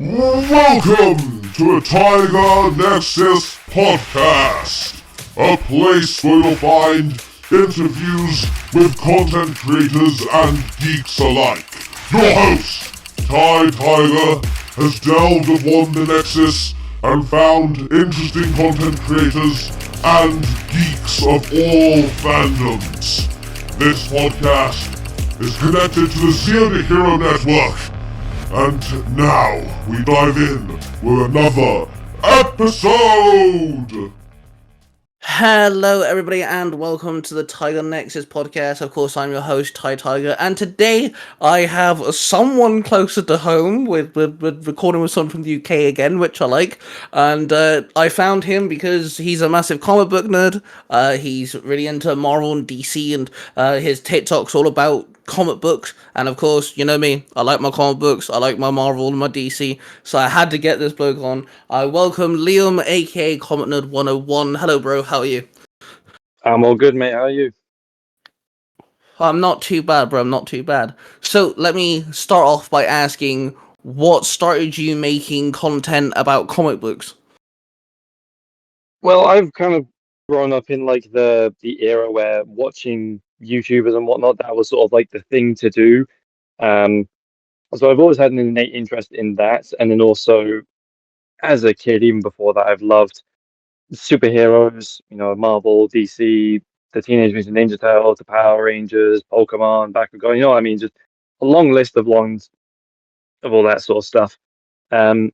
Welcome to the Tiger Nexus Podcast, a place where you'll find interviews with content creators and geeks alike. Your host, Tiger, has delved upon the Nexus and found interesting content creators and geeks of all fandoms. This podcast is connected to the Zero Hero Network. And now, we dive in with another episode! Hello everybody and welcome to the Tiger Nexus podcast. Of course, I'm your host, Tiger, and today I have someone closer to home with recording with someone from the UK again, which I like. And I found him because he's a massive comic book nerd. He's really into Marvel and DC, and his TikTok's all about comic books, and of course, you know me, I like my comic books, I like my Marvel and my DC, so I had to get this bloke on. I welcome Liam, aka ComicNerd101. Hello bro, how are you? I'm all good, mate. How are you? I'm not too bad, bro, I'm not too bad. So let me start off by asking, what started you making content about comic books? Well, I've kind of grown up in like the era where watching YouTubers and whatnot, that was sort of like the thing to do. So I've always had an innate interest in that, and then also as a kid, even before that, I've loved superheroes. You know, Marvel, DC, the Teenage Mutant Ninja Turtles, the Power Rangers, Pokemon, Bakugan. You know what I mean? Just a long list of all that sort of stuff. And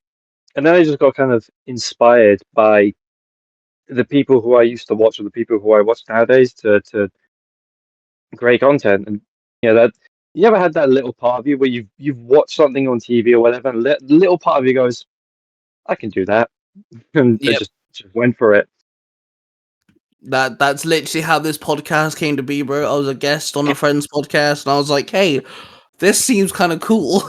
then I just got kind of inspired by the people who I used to watch or the people who I watch nowadays to create content. And that you ever had that little part of you where you've watched something on TV or whatever, and little part of you goes, I can do that, and Yep. just went for it. That's literally how this podcast came to be, bro. I was a guest on a friend's podcast, and I was like, hey, this seems kind of cool.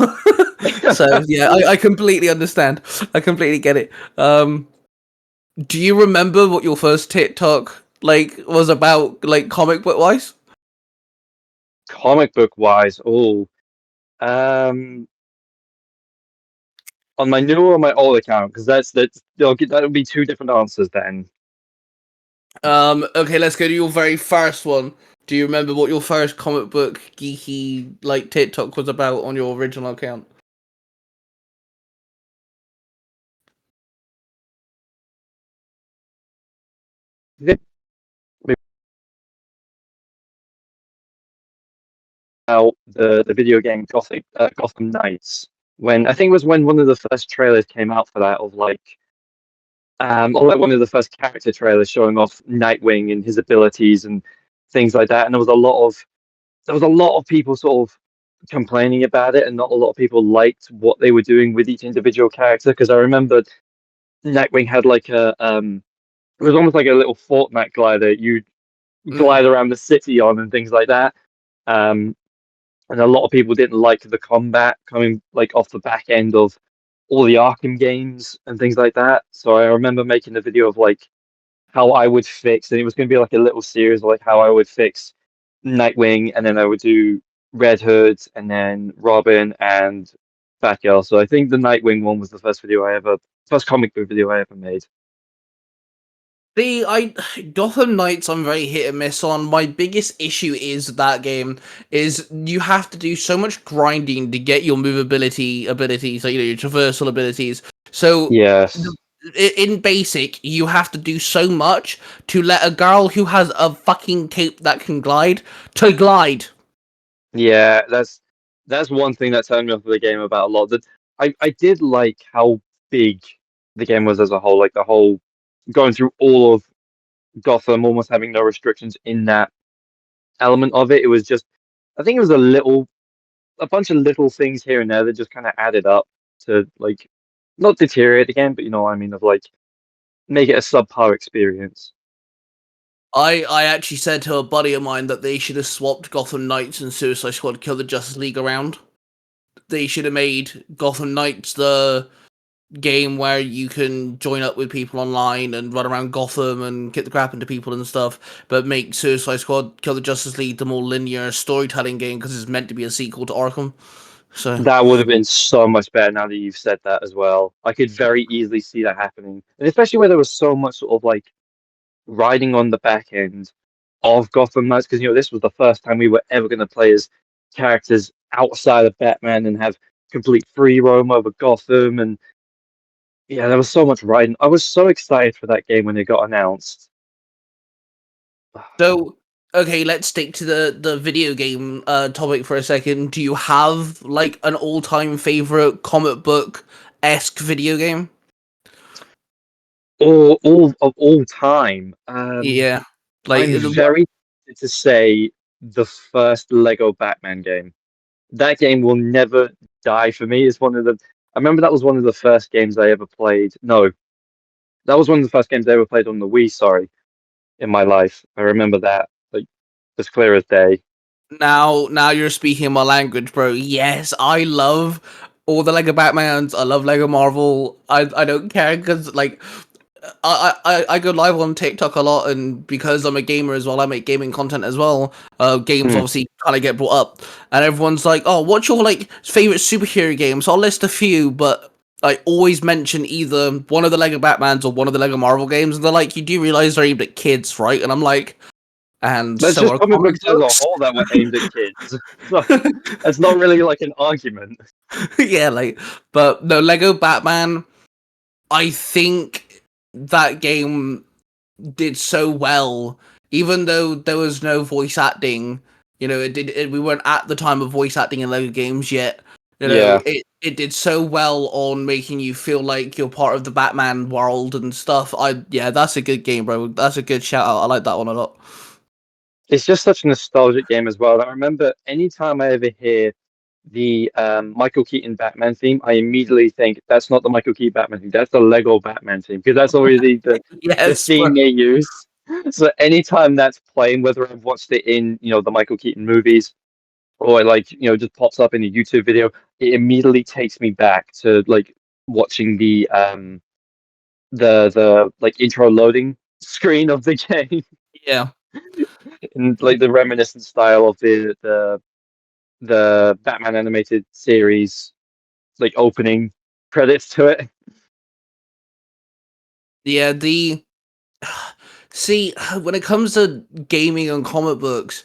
So yeah, I completely understand. I completely get it. Do you remember what your first TikTok was about, comic book wise? Comic book wise, on my new or my old account, because that would be two different answers then. Okay, let's go to your very first one. Do you remember what your first comic book geeky TikTok was about on your original account? Out the video game Gotham Knights, when I think it was when one of the first trailers came out for that, of or like one of the first character trailers showing off Nightwing and his abilities and things like that. And there was a lot of people sort of complaining about it, and not a lot of people liked what they were doing with each individual character. Because I remember Nightwing had it was almost like a little Fortnite glider you'd glide around the city on and things like that. And a lot of people didn't like the combat coming off the back end of all the Arkham games and things like that. So I remember making a video of how I would fix, and it was going to be like a little series of how I would fix Nightwing, and then I would do Red Hood, and then Robin and Batgirl. So I think the Nightwing one was the first comic book video I ever made. Gotham Knights I'm very hit and miss on. My biggest issue is that game is you have to do so much grinding to get your movability abilities, your traversal abilities. So Yes. In basic, you have to do so much to let a girl who has a fucking cape that can glide to glide. Yeah, that's one thing that turned me off of the game about a lot. That I did like how big the game was as a whole, the whole going through all of Gotham, almost having no restrictions in that element of it. It was just, I think it was a bunch of little things here and there that just kind of added up to not deteriorate the game, but you know what I mean, of make it a subpar experience. I actually said to a buddy of mine that they should have swapped Gotham Knights and Suicide Squad Kill the Justice League around. They should have made Gotham Knights the game where you can join up with people online and run around Gotham and kick the crap into people and stuff, but make Suicide Squad Kill the Justice League the more linear storytelling game because it's meant to be a sequel to Arkham. So That would have been so much better now that you've said that as well. I could very easily see that happening. And especially where there was so much sort of like riding on the back end of Gotham Knights, because this was the first time we were ever going to play as characters outside of Batman and have complete free roam over Gotham. And yeah, there was so much riding. I was so excited for that game when it got announced. So, okay, let's stick to the video game topic for a second. Do you have like an all time favorite comic book esque video game? All of all time. Yeah, like I'm very tempted to say the first Lego Batman game. That game will never die for me. It's one of the. I remember that was one of the first games I ever played. No, that was one of the first games I ever played on the Wii. Sorry, in my life, I remember that like as clear as day. now you're speaking my language, bro. Yes, I love all the Lego Batmans. I love Lego Marvel. I don't care because like I go live on TikTok a lot, and because I'm a gamer as well, I make gaming content as well. Games Hmm. obviously kind of get brought up, and everyone's like, "Oh, what's your like favorite superhero game?" So I'll list a few, but I always mention either one of the Lego Batmans or one of the Lego Marvel games, and they're like, "You do realize they're aimed at kids, right?" And I'm like, "And That's so just are comic comic books as a books." whole that were aimed at kids. So it's not really like an argument. Yeah, like, but no, Lego Batman. I think that game did so well, even though there was no voice acting. We weren't at the time of voice acting in Lego games yet. Yeah. It did so well on making you feel like you're part of the Batman world and stuff. Yeah, that's a good game, bro. That's a good shout out. I like that one a lot. It's just such a nostalgic game as well. I remember anytime I ever hear the Michael Keaton Batman theme, I immediately think that's not the Michael Keaton Batman theme, that's the Lego Batman theme, because that's always the Yes, bro. theme they use. So anytime that's playing, whether I've watched it in, the Michael Keaton movies or like, just pops up in a YouTube video, it immediately takes me back to like watching the like intro loading screen of the game Yeah. and like the reminiscent style of the Batman animated series, like opening credits to it. Yeah, the see, when it comes to gaming and comic books,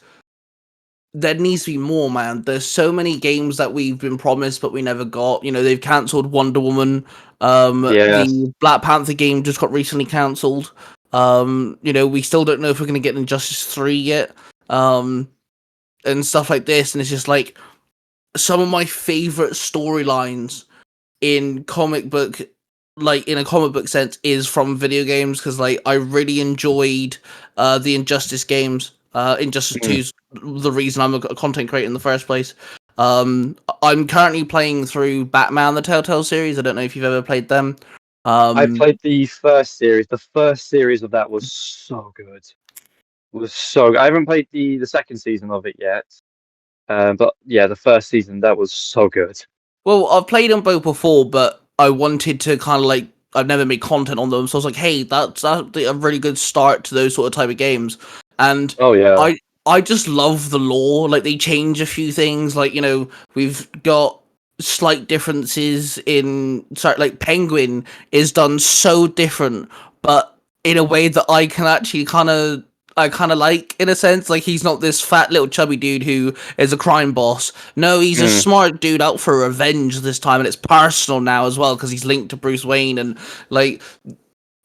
there needs to be more, man. There's so many games that we've been promised but we never got. They've cancelled Wonder Woman. Yes. The Black Panther game just got recently cancelled. We still don't know if we're gonna get Injustice 3 yet. And stuff like this, and it's just like some of my favorite storylines in comic book like in a comic book sense is from video games, because like I really enjoyed the Injustice games. Injustice Mm. 2's the reason I'm a content creator in the first place. I'm currently playing through Batman the Telltale series. I don't know if you've ever played them. I um played the first series. The first series of that was so good. Was so good. I haven't played the second season of it yet. But yeah, the first season that was so good. Well, I've played them both before, but I wanted to kind of like I've never made content on them, so I was like, hey, that's a really good start to those sort of type of games. And Oh yeah. I just love the lore. Like they change a few things. Like we've got slight differences in sorry, like Penguin is done so different, but in a way that I kind of like, in a sense. Like he's not this fat little chubby dude who is a crime boss. No, he's a Mm. smart dude out for revenge this time, and it's personal now as well because he's linked to Bruce Wayne. And like,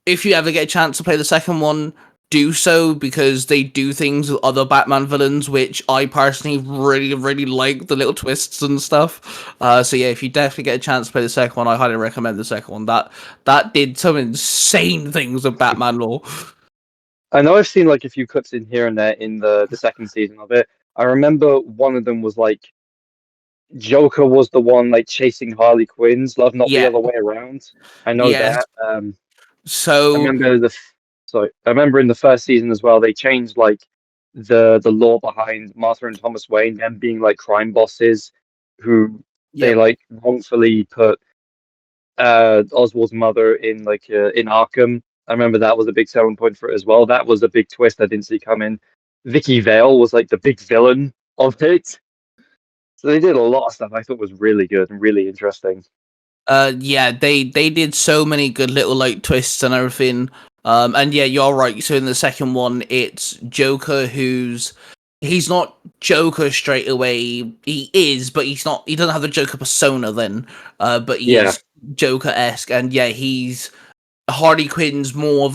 if you ever get a chance to play the second one, do so, because they do things with other Batman villains, which I personally really, really like the little twists and stuff. So yeah, if you definitely get a chance to play the second one, I highly recommend the second one. That did some insane things with Batman lore. I know I've seen like a few clips in here and there in the second season of it. I remember one of them was like Joker was the one like chasing Harley Quinn's love, not the Yeah, other way around. I know yes. that. I So remember I remember in the first season as well, they changed like the law behind Martha and Thomas Wayne, them being like crime bosses who they yep. like wrongfully put Oswald's mother in Arkham. I remember that was a big selling point for it as well. That was a big twist I didn't see coming. Vicky Vale was like the big villain of it. So they did a lot of stuff I thought was really good and really interesting. Yeah, they did so many good little like twists and everything. And yeah, you're right. So in the second one, it's Joker he's not Joker straight away. He is, but he's not. He doesn't have the Joker persona then. But he Yeah. is Joker-esque, and yeah, he's Harley Quinn's more of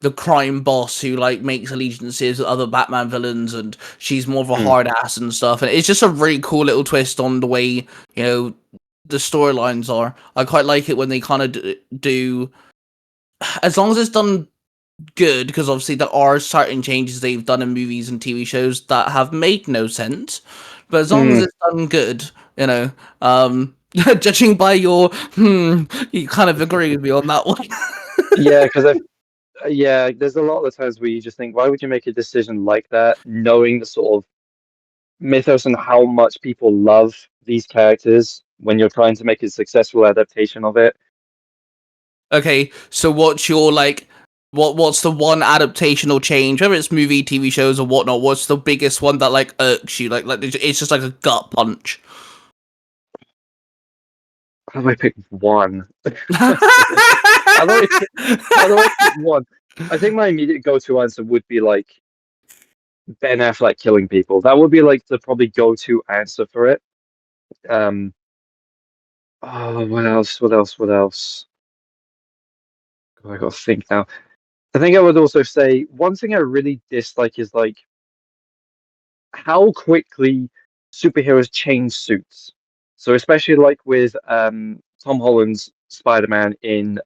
the crime boss who like makes allegiances with other Batman villains, and she's more of a Mm. hard ass and stuff. And it's just a really cool little twist on the way the storylines are. I quite like it when they kind of do, as long as it's done good, because obviously there are certain changes they've done in movies and TV shows that have made no sense, but as long as it's done good, judging by your you kind of agree with me on that one. Yeah, because there's a lot of the times where you just think, why would you make a decision like that, knowing the sort of mythos and how much people love these characters when you're trying to make a successful adaptation of it? Okay, so what's your like? What's the one adaptational change, whether it's movie, TV shows, or whatnot? What's the biggest one that like irks you? Like it's just like a gut punch. How do I pick one? How do I pick one? I think my immediate go-to answer would be like Ben Affleck killing people. That would be like the probably go-to answer for it. Oh, what else? What else? What else? Oh, I gotta think now. I think I would also say one thing I really dislike is like how quickly superheroes change suits. So especially like with Tom Holland's Spider-Man in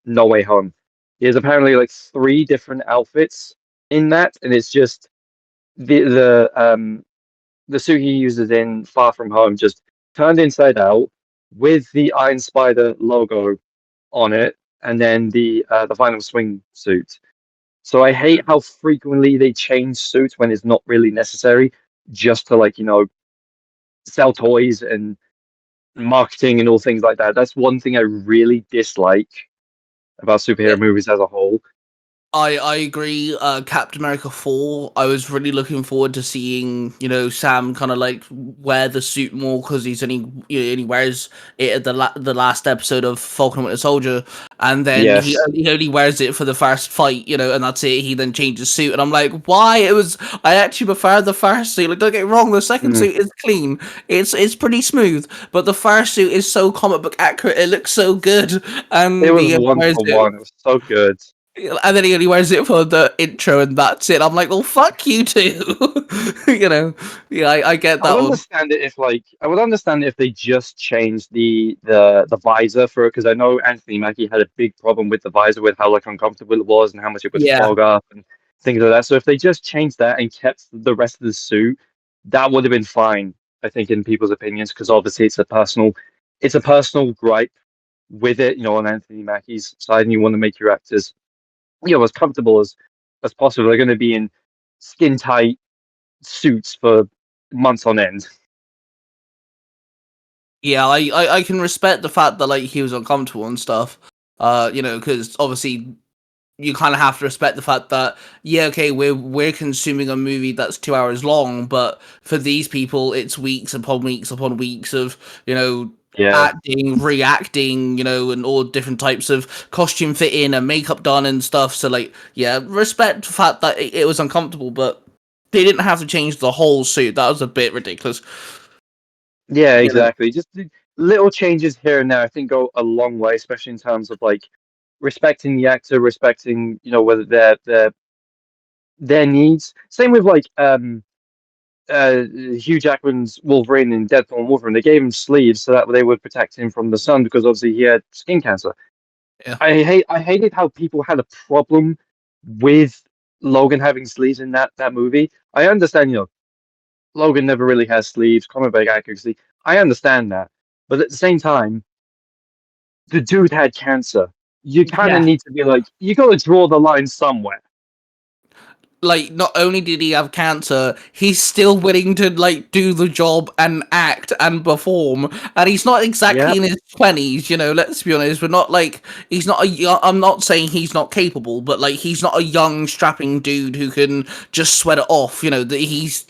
No Way Home. He has apparently like 3 different outfits in that, and it's just the suit he uses in Far From Home just turned inside out with the Iron Spider logo on it, and then the Final Swing suit. So I hate how frequently they change suits when it's not really necessary, just to like sell toys and marketing and all things like that. That's one thing I really dislike about superhero movies as a whole. I agree. Captain America 4, I was really looking forward to seeing, Sam kind of like wear the suit more because he wears it at the last episode of Falcon and Winter Soldier, and then he Yes. only wears it for the first fight, and that's it. He then changes suit, and I'm like, why? I actually prefer the first suit. Like, don't get me wrong, the second suit is clean. It's pretty smooth, but the first suit is so comic book accurate. It looks so good, It and was he one wears for it. one. It was so good. And then he only wears it for the intro, and that's it. I'm like, well, fuck you too. Yeah, I get I would that one. understand it if I would understand it if they just changed the visor for it, because I know Anthony Mackie had a big problem with the visor, with how like uncomfortable it was and how much it would Yeah, fog up and things like that. So if they just changed that and kept the rest of the suit, that would have been fine, I think, in people's opinions, because obviously it's a personal gripe with it, on Anthony Mackie's side, and you want to make your actors, as comfortable as possible. They're going to be in skin tight suits for months on end. yeah, I can respect the fact that like he was uncomfortable and stuff. Because obviously you kind of have to respect the fact that yeah, okay, we're consuming a movie that's 2 hours long, but for these people, it's weeks upon weeks of Yeah. acting, reacting, and all different types of costume fitting and makeup done and stuff. So like, yeah, respect the fact that it was uncomfortable, but they didn't have to change the whole suit. That was a bit ridiculous. Yeah, You know, exactly. Just the little changes here and there, I think, go a long way, especially in terms of like respecting the actor, respecting whether their needs. Same with like Hugh Jackman's Wolverine in Deadpool and Wolverine. They gave him sleeves so that they would protect him from the sun because obviously he had skin cancer. yeah. I hated how people had a problem with Logan having sleeves in that movie. I understand, Logan never really has sleeves, comic book accuracy. I understand that. But at the same time, the dude had cancer. You kind of Yeah. need to be like, you got to draw the line somewhere. like, not only did he have cancer, he's still willing to like do the job and act and perform. And he's not Yeah, exactly in his 20s, you know. Let's be honest. We're not like he's not a young. I'm not saying he's not capable, but like he's not a young strapping dude who can just sweat it off. You know that he's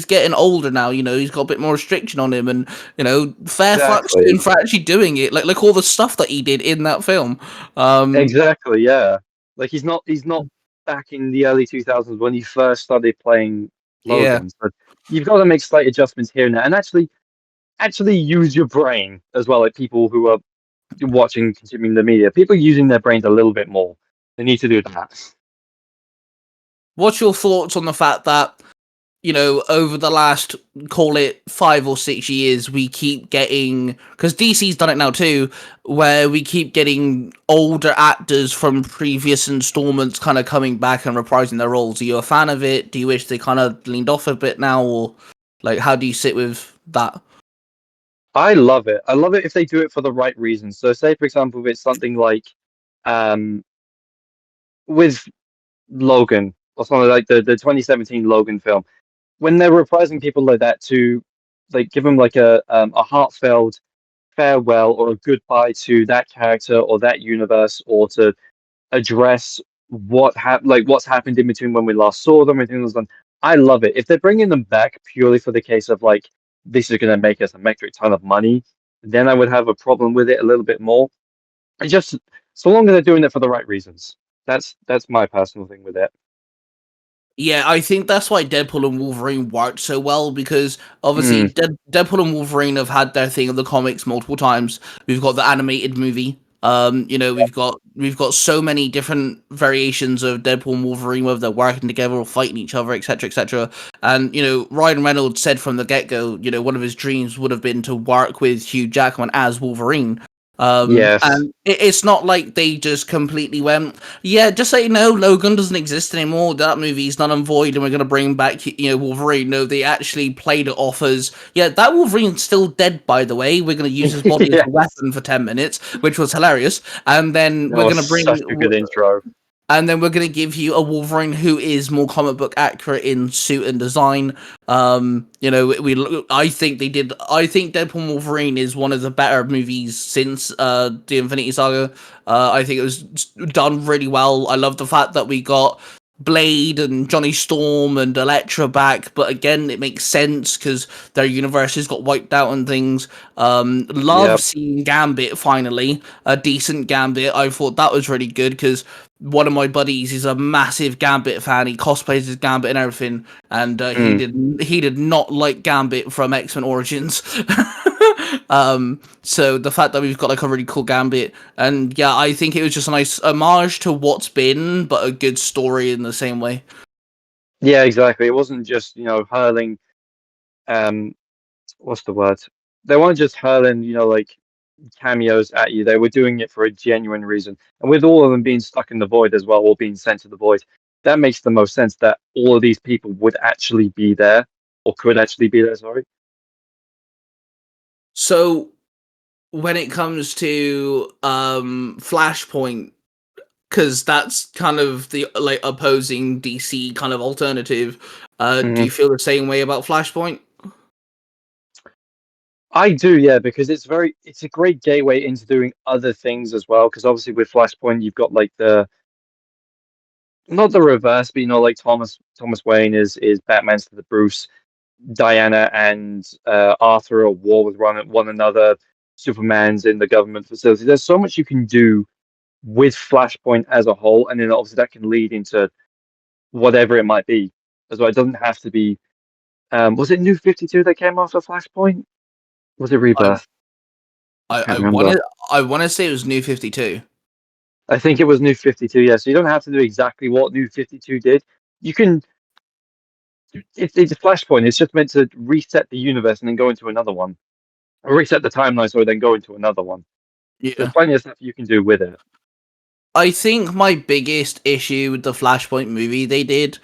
getting older now. You know he's got a bit more restriction on him, and fair fucks to him exactly. for actually doing it. Like all the stuff that he did in that film. Um, Exactly, yeah. Like he's not back in the early 2000s when he first started playing yeah. Logan. So you've got to make slight adjustments here and there, and actually use your brain as well. Like people who are watching, consuming the media, people using their brains a little bit more. They need to do that. What's your thoughts on the fact that, over the last, call it 5 or 6 years, we keep getting, because DC's done it now too, where we keep getting older actors from previous installments kind of coming back and reprising their roles. Are you a fan of it? Do you wish they kind of leaned off a bit now? Or, like, how do you sit with that? I love it. I love it if they do it for the right reasons. So, say for example, if it's something like um, with Logan or something like the 2017 Logan film, when they're reprising people like that to like give them like a heartfelt farewell or a goodbye to that character or that universe, or to address what's happened in between when we last saw them and things like that. I love it if they're bringing them back purely for the case of like this is going to make us a metric ton of money. Then I would have a problem with it a little bit more. It's just so long as they're doing it for the right reasons. That's my personal thing with it. Yeah, I think that's why Deadpool and Wolverine worked so well, because obviously Mm, Deadpool and Wolverine have had their thing in the comics multiple times. We've got the animated movie. We've got so many different variations of Deadpool and Wolverine, whether they're working together or fighting each other, etc., etc. And Ryan Reynolds said from the get go, one of his dreams would have been to work with Hugh Jackman as Wolverine. yes. And it's not like they just completely went, yeah, just so you know, Logan doesn't exist anymore. That movie's null and void, and we're gonna bring back, Wolverine. No, they actually played it off as, yeah, that Wolverine's still dead, by the way. We're gonna use his body as a Yes. weapon for 10 minutes, which was hilarious. And then That was such a good intro. we're gonna give you a Wolverine who is more comic book accurate in suit and design. I think they did. I think Deadpool and Wolverine is one of the better movies since the Infinity Saga. I think it was done really well. I love the fact that we got Blade and Johnny Storm and Elektra back, but again, it makes sense because their universes got wiped out and things. Love Yep. seeing Gambit finally, a decent Gambit. I thought that was really good because one of my buddies is a massive Gambit fan. He cosplays as Gambit and everything, and Mm. he did not like Gambit from X-Men Origins. So the fact that we've got like a really cool Gambit, and yeah, I think it was just a nice homage to what's been, but a good story in the same way. Yeah, exactly. It wasn't just, hurling um what's the word? They weren't just hurling, like cameos at you. They were doing it for a genuine reason. And with all of them being stuck in the void as well, or being sent to the void, that makes the most sense that all of these people would actually be there, or could actually be there, sorry. So when it comes to Flashpoint, because that's kind of the like opposing DC kind of alternative, do Mhm. you feel the same way about Flashpoint? I do, yeah, because it's a great gateway into doing other things as well. Because obviously with Flashpoint, you've got like the not the reverse, but like Thomas Wayne is Batman's to the Bruce, Diana and Arthur are at war with one another. Superman's in the government facility. There's so much you can do with Flashpoint as a whole, and then obviously that can lead into whatever it might be as well. It doesn't have to be. Was it New 52 that came after Flashpoint? Was it I Rebirth? I I, can't I remember. wanna I wanna say it was New 52. I think it was New 52. Yeah, so you don't have to do exactly what New 52 did. You can. It's a Flashpoint. It's just meant to reset the universe and then go into another one. Or reset the timeline, so then go into another one. There's Yeah. plenty of stuff you can do with it. I think my biggest issue with the Flashpoint movie they did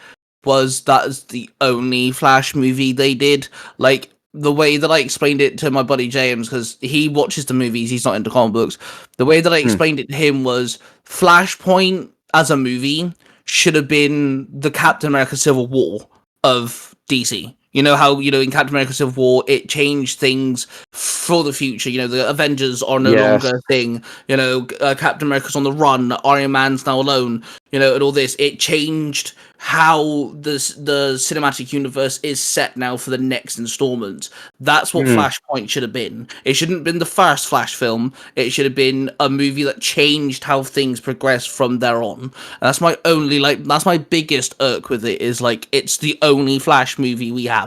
was that's the only Flash movie they did. Like, the way that I explained it to my buddy James, because he watches the movies, he's not into comic books. The way that I Hmm. explained it to him was Flashpoint as a movie should have been the Captain America Civil War of DC. You know how, in Captain America Civil War, it changed things for the future. The Avengers are no Yes. longer a thing. Captain America's on the run. Iron Man's now alone. And all this. It changed how the cinematic universe is set now for the next installment. That's what Flashpoint should have been. It shouldn't have been the first Flash film. It should have been a movie that changed how things progressed from there on. And that's my that's my biggest irk with it, is like, it's the only Flash movie we have.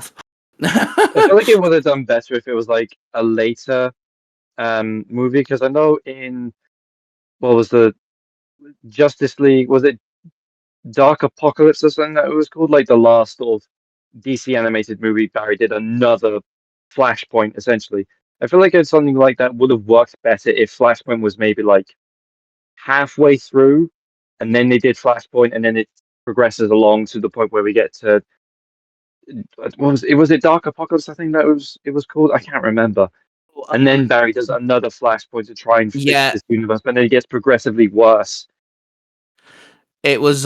I feel like it would have done better if it was like a later movie, because I know in what was the Justice League, was it Dark Apocalypse or something that it was called, like the last sort of DC animated movie, Barry did another Flashpoint essentially. I feel like it's something like that would have worked better if Flashpoint was maybe like halfway through, and then they did Flashpoint, and then it progresses along to the point where we get to what was it? Was it Dark Apocalypse? I think it was called. I can't remember. And then Barry does another Flashpoint to try and fix Yeah, this universe, but then it gets progressively worse. it was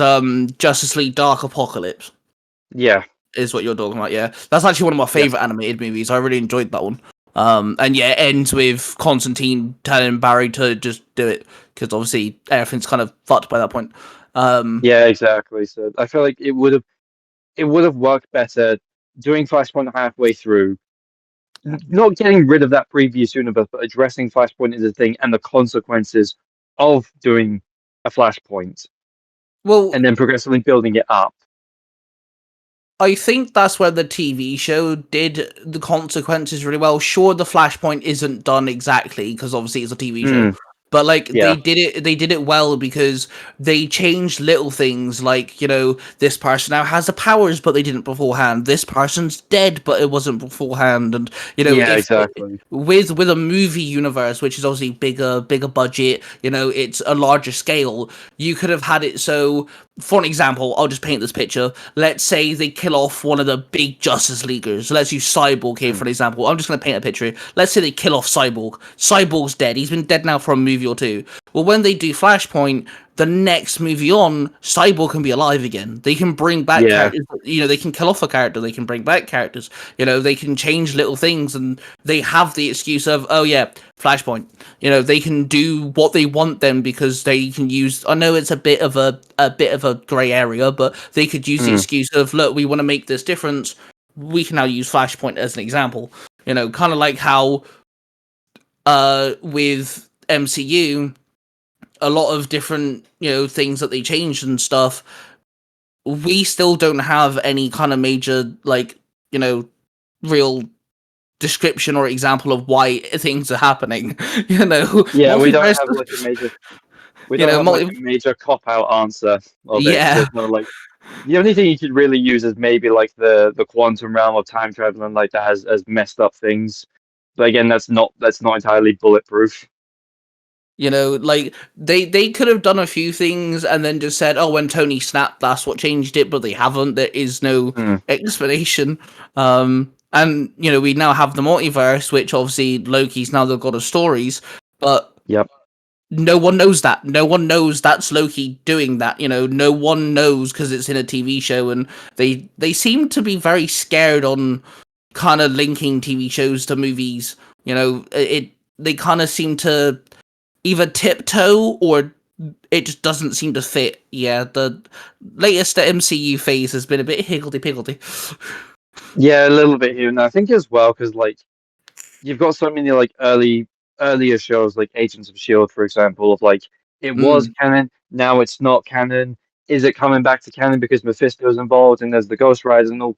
Justice League Dark Apocalypse. Yeah, is what you're talking about. Yeah, that's actually one of my favorite animated movies. I really enjoyed that one. And yeah, it ends with Constantine telling Barry to just do it, because obviously everything's kind of fucked by that point. yeah, exactly. So I feel like it would have worked better doing Flashpoint halfway through, not getting rid of that previous universe, but addressing Flashpoint as a thing and the consequences of doing a Flashpoint, Well, and then progressively building it up. I think that's where the TV show did the consequences really well. Sure, the Flashpoint isn't done exactly, because obviously it's a TV show. But like, Yeah. they did it well, because they changed little things, like, this person now has the powers, but they didn't beforehand. This person's dead, but it wasn't beforehand. And Yeah, exactly. with a movie universe, which is obviously bigger budget, it's a larger scale. You could have had it so, for an example, I'll just paint this picture. Let's say they kill off one of the big Justice Leaguers. Let's use Cyborg here for an example. I'm just going to paint a picture. Let's say they kill off Cyborg. Cyborg's dead. He's been dead now for a movie or two. Well, when they do Flashpoint, the next movie on, Cyborg can be alive again. They can bring back characters. They can kill off a character. They can bring back characters. They can change little things, and they have the excuse of, oh yeah, Flashpoint. They can do what they want then, because they can use. I know it's a bit of a grey area, but they could use the excuse of, look, we want to make this difference. We can now use Flashpoint as an example. Kind of like how with MCU, a lot of different things that they changed and stuff. We still don't have any kind of major real description or example of why things are happening. Yeah, we don't have like a major. We don't have like a major cop out answer of it. Yeah. There's no like. The only thing you could really use is maybe like the quantum realm of time travel and like that has messed up things. But again, that's not entirely bulletproof. Like they could have done a few things and then just said, oh, when Tony snapped, that's what changed it, but they haven't. There is no explanation. And we now have the multiverse, which obviously Loki's now the god of stories, but no one knows that. No one knows that's Loki doing that. No one knows, because it's in a TV show, and they seem to be very scared on kind of linking TV shows to movies. They kind of seem to either tiptoe, or it just doesn't seem to fit. Yeah, the latest MCU phase has been a bit higgledy-piggledy. Yeah, a little bit here. And I think as well, because like you've got so many like earlier shows like Agents of S.H.I.E.L.D., for example, of like it was canon, now it's not canon. Is it coming back to canon because Mephisto's involved and there's the Ghost Rider and all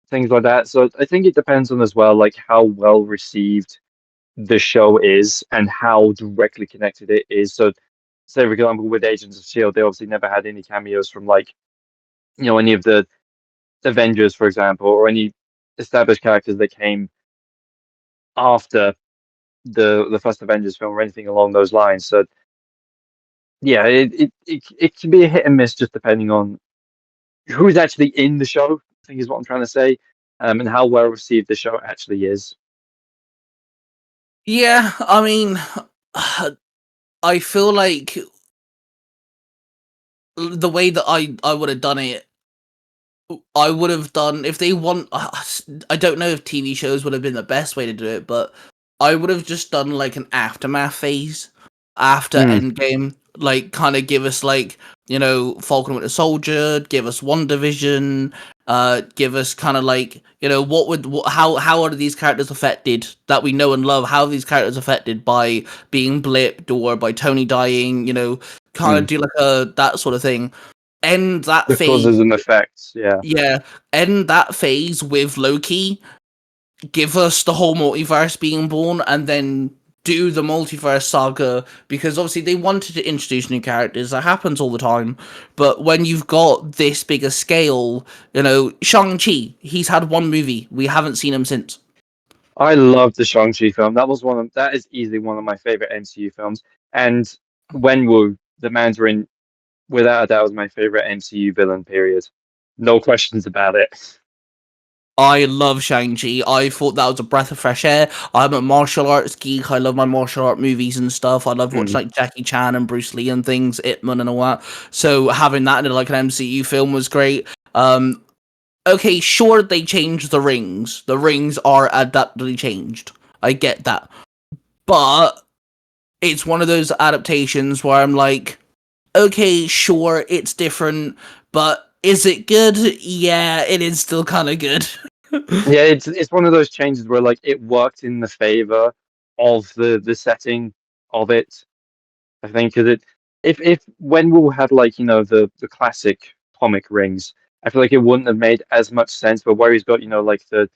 things like that? So I think it depends on as well like how well received the show is and how directly connected it is. So say for example with Agents of S.H.I.E.L.D., they obviously never had any cameos from like any of the Avengers, for example, or any established characters that came after the first Avengers film or anything along those lines. So yeah, it can be a hit and miss just depending on who's actually in the show, I think is what I'm trying to say, and how well received the show actually is. Yeah, I mean, I feel like the way that I would have done it, I would have done if they want. I don't know if TV shows would have been the best way to do it, but I would have just done like an aftermath phase after Hmm. Endgame, like kind of give us like Falcon and Winter Soldier, give us WandaVision, give us kind of like how are these characters affected that we know and love? How are these characters affected by being blipped or by Tony dying? Kind of do like that sort of thing. End that The phase. causes and effects. Yeah. Yeah, end that phase with Loki, give us the whole multiverse being born, and then do the multiverse saga, because obviously they wanted to introduce new characters. That happens all the time. But when you've got this bigger scale, Shang-Chi, he's had one movie. We haven't seen him since. I love the Shang-Chi film. That is easily one of my favorite MCU films. And Wenwu, the Mandarin, without a doubt, was my favorite MCU villain, period. No questions about it. I love Shang-Chi. I thought that was a breath of fresh air. I'm a martial arts geek. I love my martial art movies and stuff. I love watching like Jackie Chan and Bruce Lee and things, Ip Man and all that. So having that in like an MCU film was great. Okay, sure, they changed the rings. The rings are adaptably changed. I get that. But it's one of those adaptations where I'm like, okay, sure, it's different, but is it good? Yeah, it is still kind of good. Yeah, it's one of those changes where like it worked in the favor of the setting of it. I think because if Wenwu had like the classic comic rings, I feel like it wouldn't have made as much sense. But where he's got like the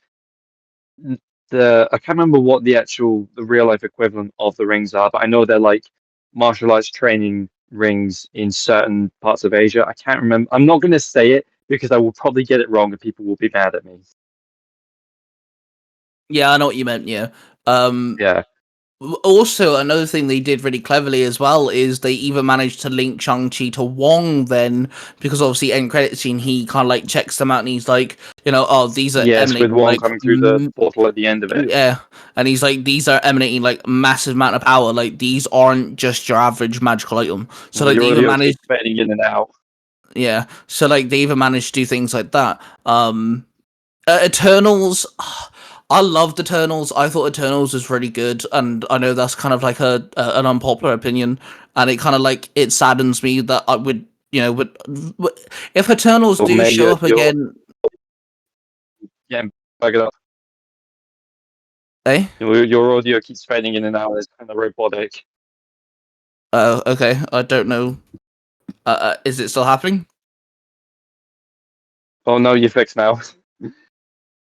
I can't remember what the real life equivalent of the rings are, but I know they're like martial arts training rings in certain parts of Asia. I can't remember. I'm not going to say it because I will probably get it wrong and people will be mad at me. Yeah, I know what you meant, yeah. Yeah. Also, another thing they did really cleverly as well is they even managed to link Shang-Chi to Wong then, because obviously end credit scene, he kind of like checks them out and he's like, oh, these are Yes, with emanating one like, coming through the portal at the end of it. yeah. And he's like, these are emanating like massive amount of power. Like, these aren't just your average magical item. So like they Your even audio managed, keeps fading in and out. yeah. So like they even managed to do things like that. Eternals, I loved Eternals. I thought Eternals was really good, and I know that's kind of like an unpopular opinion, and it kind of like it saddens me that I would, if Eternals Or do maybe show up you're again, getting back it up. eh? Your audio keeps fading in and out. It's kind of robotic. Okay, I don't know. Is it still happening? Oh no, you're fixed now.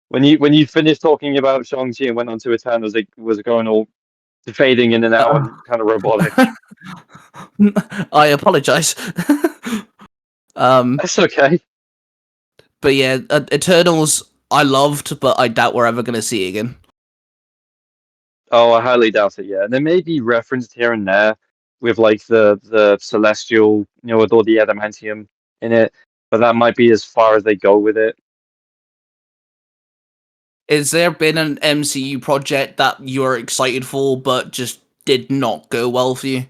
When you finished talking about Shang-Chi and went on to Eternals, it was going all fading in and out and kind of robotic. I apologize. That's okay. But yeah, Eternals I loved, but I doubt we're ever gonna see it again. Oh, I highly doubt it. Yeah, there may be referenced here and there with like the celestial, with all the adamantium in it, but that might be as far as they go with it. Has there been an MCU project that you're excited for, but just did not go well for you?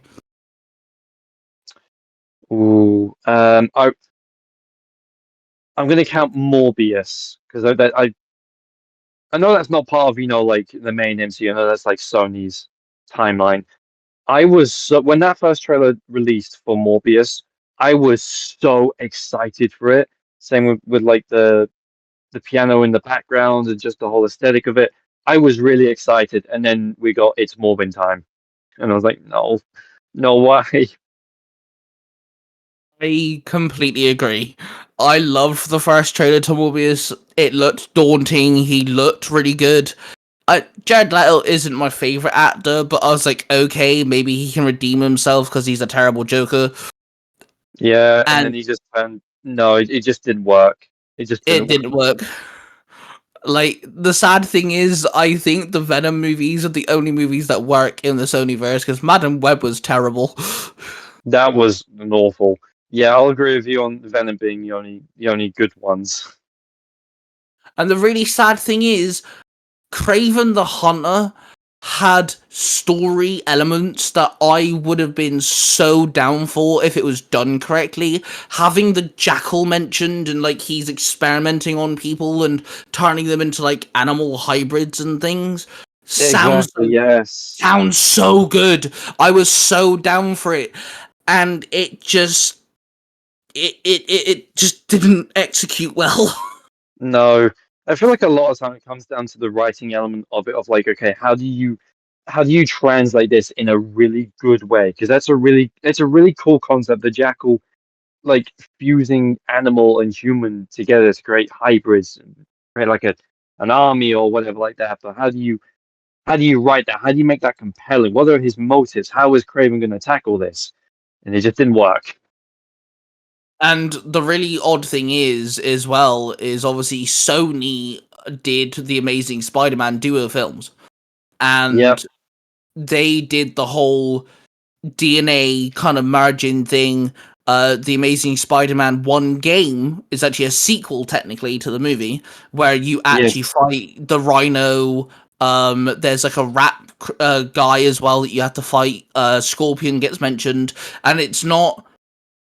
Ooh, I'm going to count Morbius because I know that's not part of like the main MCU. I know that's like Sony's timeline. When that first trailer released for Morbius, I was so excited for it. Same with like the piano in the background and just the whole aesthetic of it. I was really excited, and then we got It's Morbin Time, and I was like, no, no way. I completely agree. I loved the first trailer to Morbius. It looked daunting. He looked really good. Jared Leto isn't my favorite actor, but I was like, okay, maybe he can redeem himself because he's a terrible Joker. Yeah, and then And he just no, it just didn't work. It just it didn't work. didn't work. Like, the sad thing is, I think the Venom movies are the only movies that work in the Sonyverse, because Madam Web was terrible. That was an awful. Yeah, I'll agree with you on Venom being the only good ones. And the really sad thing is, Craven the Hunter had story elements that I would have been so down for if it was done correctly. Having the jackal mentioned and like he's experimenting on people and turning them into like animal hybrids and things Exactly. Yes. sounds so good. I was so down for it, and it just it just didn't execute well. No, I feel like a lot of time it comes down to the writing element of it. Of like, okay, how do you translate this in a really good way? Because it's a really cool concept. The jackal like fusing animal and human together to create hybrids and create like an army or whatever like that. But how do you write that? How do you make that compelling? What are his motives? How is Craven going to tackle this? And it just didn't work. And the really odd thing is, as well, is obviously Sony did the Amazing Spider-Man duo films, Yep. and they did the whole DNA kind of merging thing. The Amazing Spider-Man 1 game is actually a sequel, technically, to the movie, where you Yes. actually fight the Rhino. There's like a rat guy as well that you have to fight. Scorpion gets mentioned, and it's not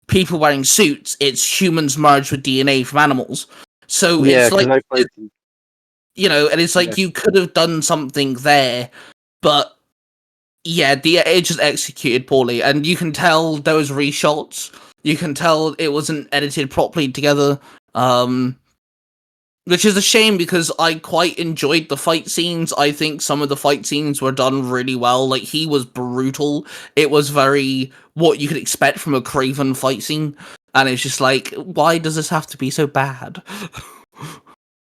people wearing suits, it's humans merged with DNA from animals. So Yeah, it's because like, I played. and it's Yeah. like you could have done something there, but yeah, it just executed poorly, and you can tell those reshots. You can tell it wasn't edited properly together. Which is a shame because I quite enjoyed the fight scenes. I think some of the fight scenes were done really well. Like, he was brutal. It was very what you could expect from a Craven fight scene. And it's just like, why does this have to be so bad?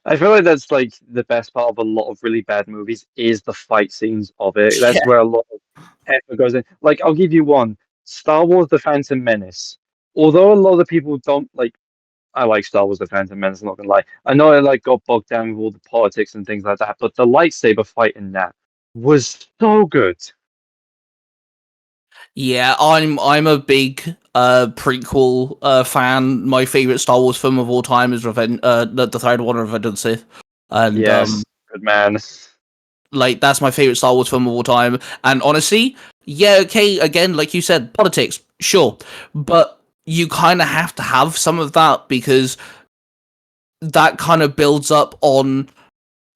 I feel like that's like the best part of a lot of really bad movies is the fight scenes of it. Yeah. That's where a lot of effort goes in. Like, I'll give you one. Star Wars: The Phantom Menace. Although a lot of people don't like, I like Star Wars: The Phantom Menace. I'm not gonna lie. I know I like got bogged down with all the politics and things like that, but the lightsaber fight in that was so good. Yeah, I'm a big prequel fan. My favorite Star Wars film of all time is the third one, Revenge of the Sith. And Yes, good man. like, that's my favorite Star Wars film of all time. And honestly, yeah, okay, again, like you said, politics, sure, but you kind of have to have some of that because that kind of builds up on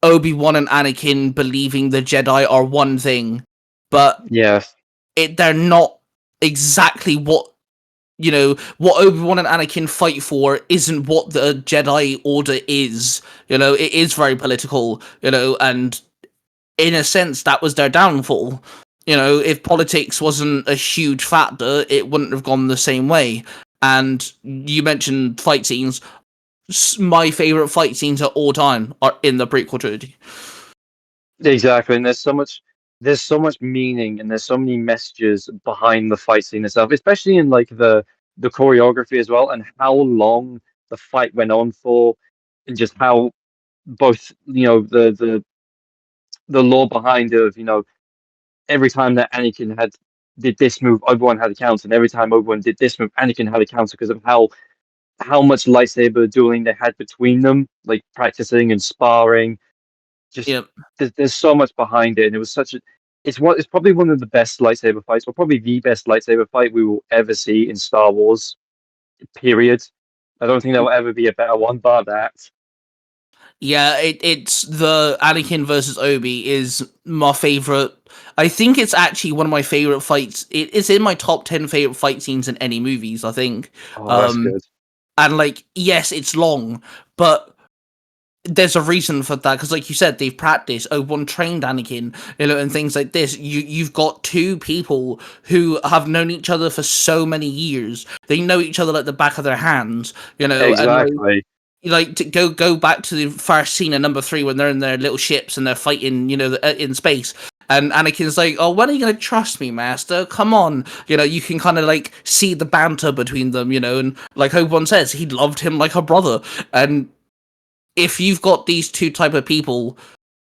Obi-Wan and Anakin believing the Jedi are one thing, but Yes. they're not exactly what Obi-Wan and Anakin fight for isn't what the Jedi Order is. It is very political, and in a sense, that was their downfall. If politics wasn't a huge factor, it wouldn't have gone the same way. And you mentioned fight scenes. My favorite fight scenes of all time are in the prequel trilogy. Exactly, and there's so much meaning and there's so many messages behind the fight scene itself, especially in like the choreography as well, and how long the fight went on for, and just how both the lore behind it of every time that Anakin had did this move, Obi-Wan had a counter, and every time Obi-Wan did this move, Anakin had a counter because of how much lightsaber dueling they had between them, like practicing and sparring. Just Yep. there's so much behind it, and it was such a it's probably one of the best lightsaber fights, or probably the best lightsaber fight we will ever see in Star Wars. Period. I don't think there will ever be a better one bar that. Yeah, it's the Anakin versus Obi is my favorite. I think it's actually one of my favorite fights. It's in my top 10 favorite fight scenes in any movies, I think. Oh, that's good. And like, yes, it's long, but there's a reason for that because, like you said, they've practiced. Obi-Wan trained Anakin, and things like this. You've got two people who have known each other for so many years. They know each other like the back of their hands, and Exactly. like to go back to the first scene of number 3 when they're in their little ships and they're fighting, in space. And Anakin's like, "Oh, when are you gonna trust me, Master? Come on!" You can kind of like see the banter between them, and like Obi-Wan says, he loved him like a brother. And if you've got these two type of people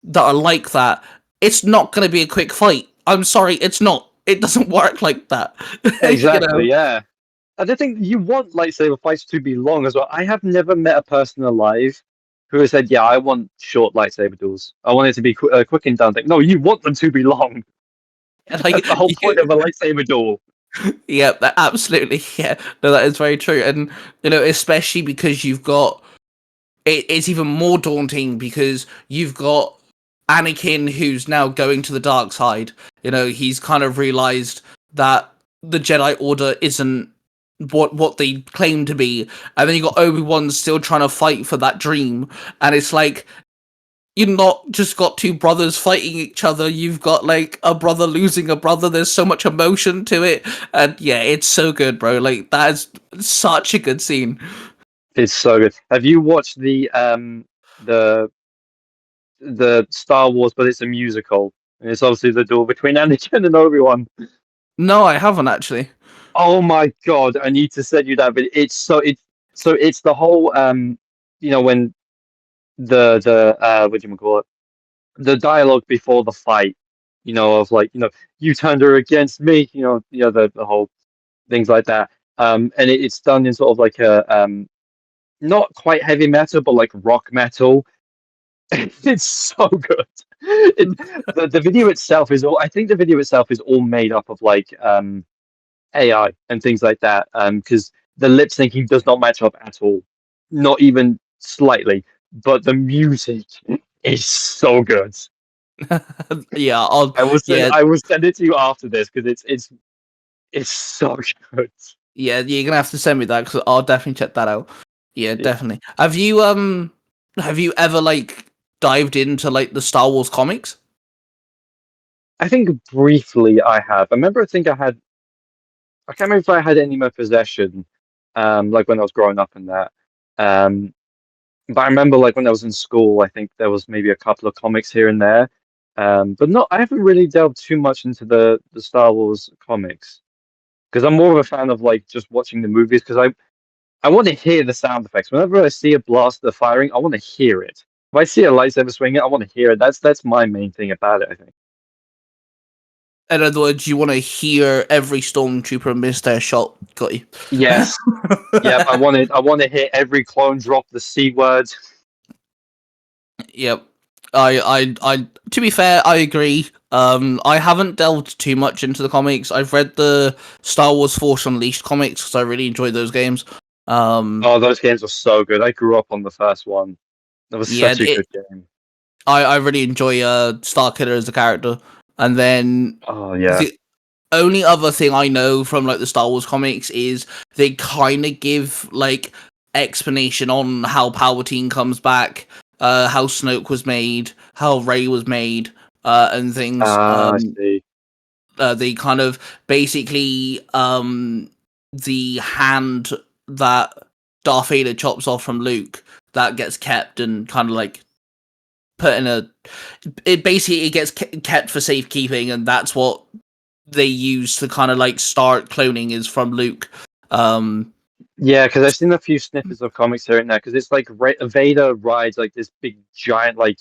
that are like that, it's not going to be a quick fight. I'm sorry, it's not. It doesn't work like that. Exactly. Yeah. I don't think you want lightsaber fights to be long as well. I have never met a person alive who has said, "Yeah, I want short lightsaber duels. I want it to be quick and done." Like, no, you want them to be long. Like That's the whole point of a lightsaber duel. yeah, absolutely. Yeah, no, that is very true, and especially because you've got it's even more daunting because you've got Anakin who's now going to the dark side. He's kind of realized that the Jedi Order isn't what they claim to be, and then you got Obi-Wan still trying to fight for that dream, and it's like you've not just got two brothers fighting each other, you've got like a brother losing a brother. There's so much emotion to it, and yeah, it's so good, bro. Like that is such a good scene. It's so good. Have you watched the Star Wars, but it's a musical, and it's obviously the duel between Anakin and Obi-Wan? No, I haven't actually. Oh my god, I need to send you that. But it's the whole when the what do you call it, the dialogue before the fight, of like, you turned her against me, the whole things like that. And it's done in sort of like a not quite heavy metal, but like rock metal. It's so good. The video itself is all. I think the video itself is all made up of like AI and things like that. Because the lip syncing does not match up at all, not even slightly. But the music is so good. Yeah, I'll yeah, I will send it to you after this because it's so good. yeah, you're gonna have to send me that because I'll definitely check that out. Yeah, Yeah. definitely. Have you ever like dived into like the Star Wars comics? I think briefly I have. I think I can't remember if I had any in my possession, like when I was growing up and that. Um, but I remember like when I was in school, I think there was maybe a couple of comics here and there. But not, I haven't really delved too much into the Star Wars comics because I'm more of a fan of like just watching the movies because I want to hear the sound effects. Whenever I see a blaster firing, I want to hear it. If I see a lightsaber swinging, I want to hear it. That's my main thing about it, I think. In other words, you want to hear every stormtrooper miss their shot. Got you. Yes. Yep. I want to hear every clone drop the C word. Yep. I. To be fair, I agree. I haven't delved too much into the comics. I've read the Star Wars Force Unleashed comics because I really enjoyed those games. Oh, those games were so good. I grew up on the first one. That was Yeah, such a good game. I really enjoy Starkiller as a character, and then Oh yeah. the only other thing I know from like the Star Wars comics is they kind of give like explanation on how Palpatine comes back, how Snoke was made, how Rey was made, and things. Ah, I see. They kind of basically the hand that Darth Vader chops off from Luke that gets kept and kind of like put in it gets kept for safekeeping, and that's what they use to kind of like start cloning is from Luke. Yeah, because I've seen a few snippets of comics here and there. Because it's like Vader rides like this big giant like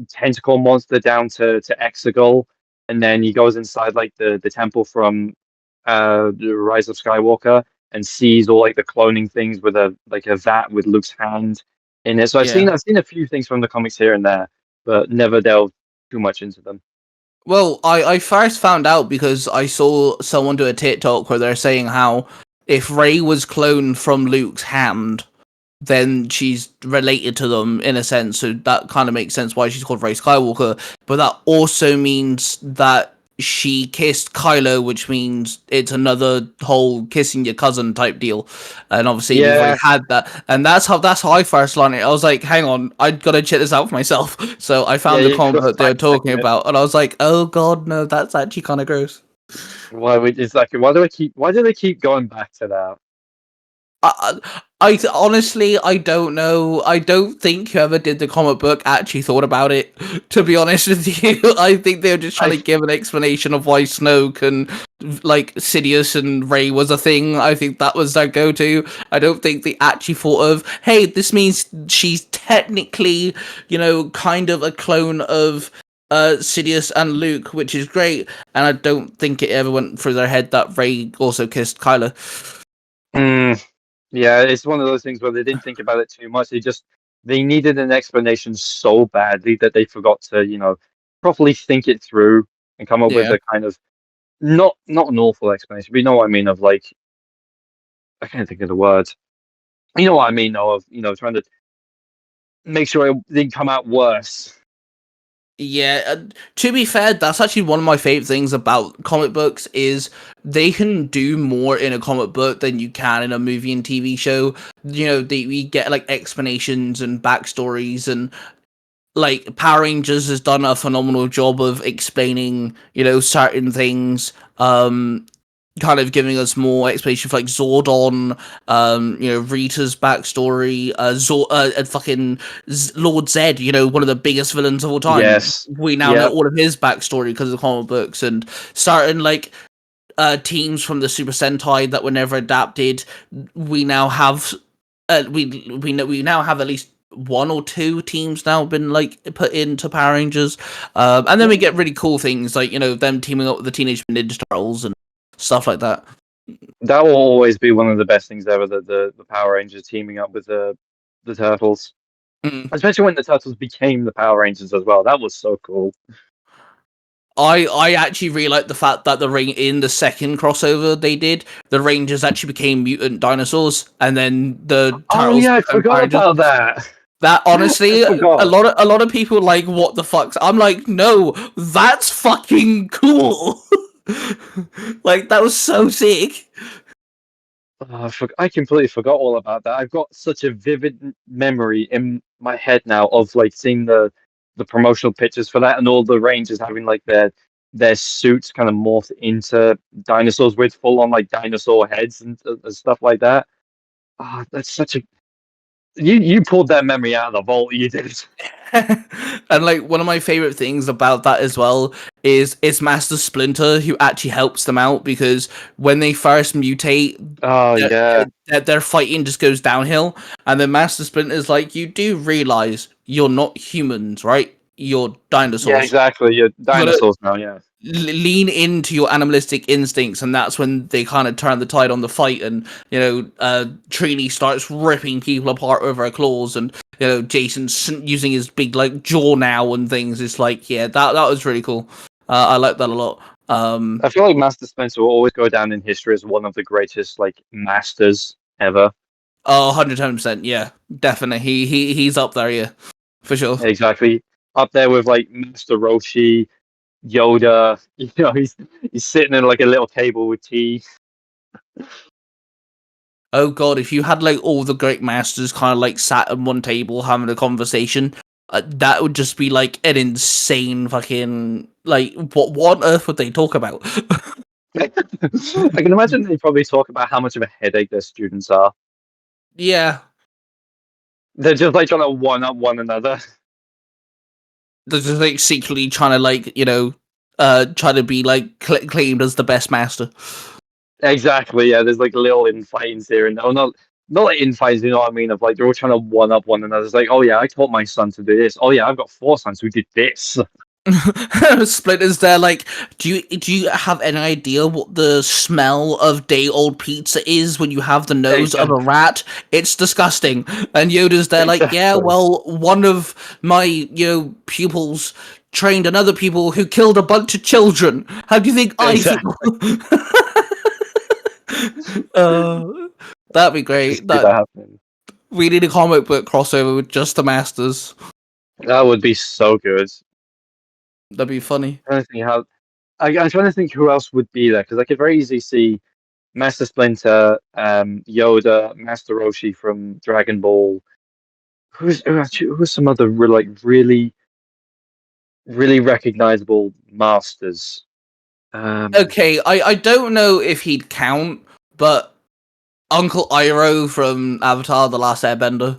tentacle monster down to Exegol, and then he goes inside like the temple from the Rise of Skywalker and sees all like the cloning things with a vat with Luke's hand in it. So Yeah. I've seen a few things from the comics here and there, but never delved too much into them. Well, I first found out because I saw someone do a TikTok where they're saying how if Rey was cloned from Luke's hand, then she's related to them in a sense. So that kind of makes sense why she's called Rey Skywalker. But that also means that she kissed Kylo, which means it's another whole kissing your cousin type deal. And obviously we've already had that. And that's how I first learned it. I was like, hang on, I gotta check this out for myself. So I found the comic book they were talking about, and I was like, oh god, no, that's actually kind of gross. Why do they keep going back to that? I honestly, I don't know. I don't think whoever did the comic book actually thought about it. To be honest with you, I think they were just trying to give an explanation of why Snoke and like Sidious and Rey was a thing. I think that was their go-to. I don't think they actually thought of, hey, this means she's technically, kind of a clone of Sidious and Luke, which is great. And I don't think it ever went through their head that Rey also kissed Kylo. Yeah, it's one of those things where they didn't think about it too much. They just they needed an explanation so badly that they forgot to, properly think it through and come up with Yeah. a kind of not an awful explanation, but you know what I mean of like I can't think of the word. You know what I mean though of trying to make sure it didn't come out worse. Yeah, to be fair, that's actually one of my favorite things about comic books is they can do more in a comic book than you can in a movie and TV show. We get like explanations and backstories, and like Power Rangers has done a phenomenal job of explaining, certain things. Kind of giving us more explanation for like Zordon, Rita's backstory, and fucking Lord Zed, one of the biggest villains of all time. Yes. We now know Yep. all of his backstory because of the comic books, and starting like teams from the Super Sentai that were never adapted. We now have we now have at least one or two teams now been like put into Power Rangers, and then we get really cool things like them teaming up with the Teenage Mutant Ninja Turtles and stuff like that. That will always be one of the best things ever, the Power Rangers teaming up with the Turtles. Mm. Especially when the Turtles became the Power Rangers as well. That was so cool. I actually really like the fact that in the second crossover they did, the Rangers actually became mutant dinosaurs, and then the Oh Turtles yeah, I became forgot Power Rangers. about that. That I honestly, a forgot. lot of people are like, what the fuck? I'm like, no, that's fucking cool. Like that was so sick. Oh, I completely forgot all about that. I've got such a vivid memory in my head now of like seeing the promotional pictures for that and all the Rangers having like their suits kind of morphed into dinosaurs with full on like dinosaur heads and stuff like that. Oh, that's such a you pulled that memory out of the vault. You did. And like one of my favorite things about that as well is it's Master Splinter who actually helps them out, because when they first mutate, Oh yeah, their fighting just goes downhill, and then Master Splinter is like, you do realize you're not humans, right? You're yeah, dinosaurs. exactly. You're You gotta dinosaurs now. Yeah, lean into your animalistic instincts, and that's when they kind of turn the tide on the fight, and Trini starts ripping people apart with her claws, and Jason's using his big like jaw now and things. It's like, yeah, that was really cool. I like that a lot. I feel like Master Spencer will always go down in history as one of the greatest like masters ever. 110%, yeah, definitely. He's up there, yeah, for sure. Exactly. Up there with like Master Roshi, Yoda. He's sitting in like a little table with tea. Oh god, if you had like all the great masters kind of like sat at one table having a conversation, that would just be like an insane fucking like what on earth would they talk about? I can imagine they probably talk about how much of a headache their students are. Yeah, They're just like trying to one up one another. they're just like secretly trying to like try to be like claimed as the best master. Exactly. Yeah. There's like little infightings here and not like infights. You know what I mean? Of like they're all trying to one up one another. It's like, oh yeah, I taught my son to do this. Oh yeah, I've got 4 sons who did this. Splinter's there like, do you have any idea what the smell of day old pizza is when you have the nose of a Exactly. rat? It's disgusting. And Yoda's there like, yeah, Exactly. well, one of my pupils trained another pupil who killed a bunch of children. How do you think I feel? Exactly. uh, that'd be Just great. see that happening. We need a comic book crossover with just the masters. That would be so good. That'd be funny. I'm trying to think I'm trying to think who else would be there because I could very easily see Master Splinter, Yoda, Master Roshi from Dragon Ball. Who's some other really really recognizable masters? Okay, I don't know if he'd count, but Uncle Iroh from Avatar: The Last Airbender.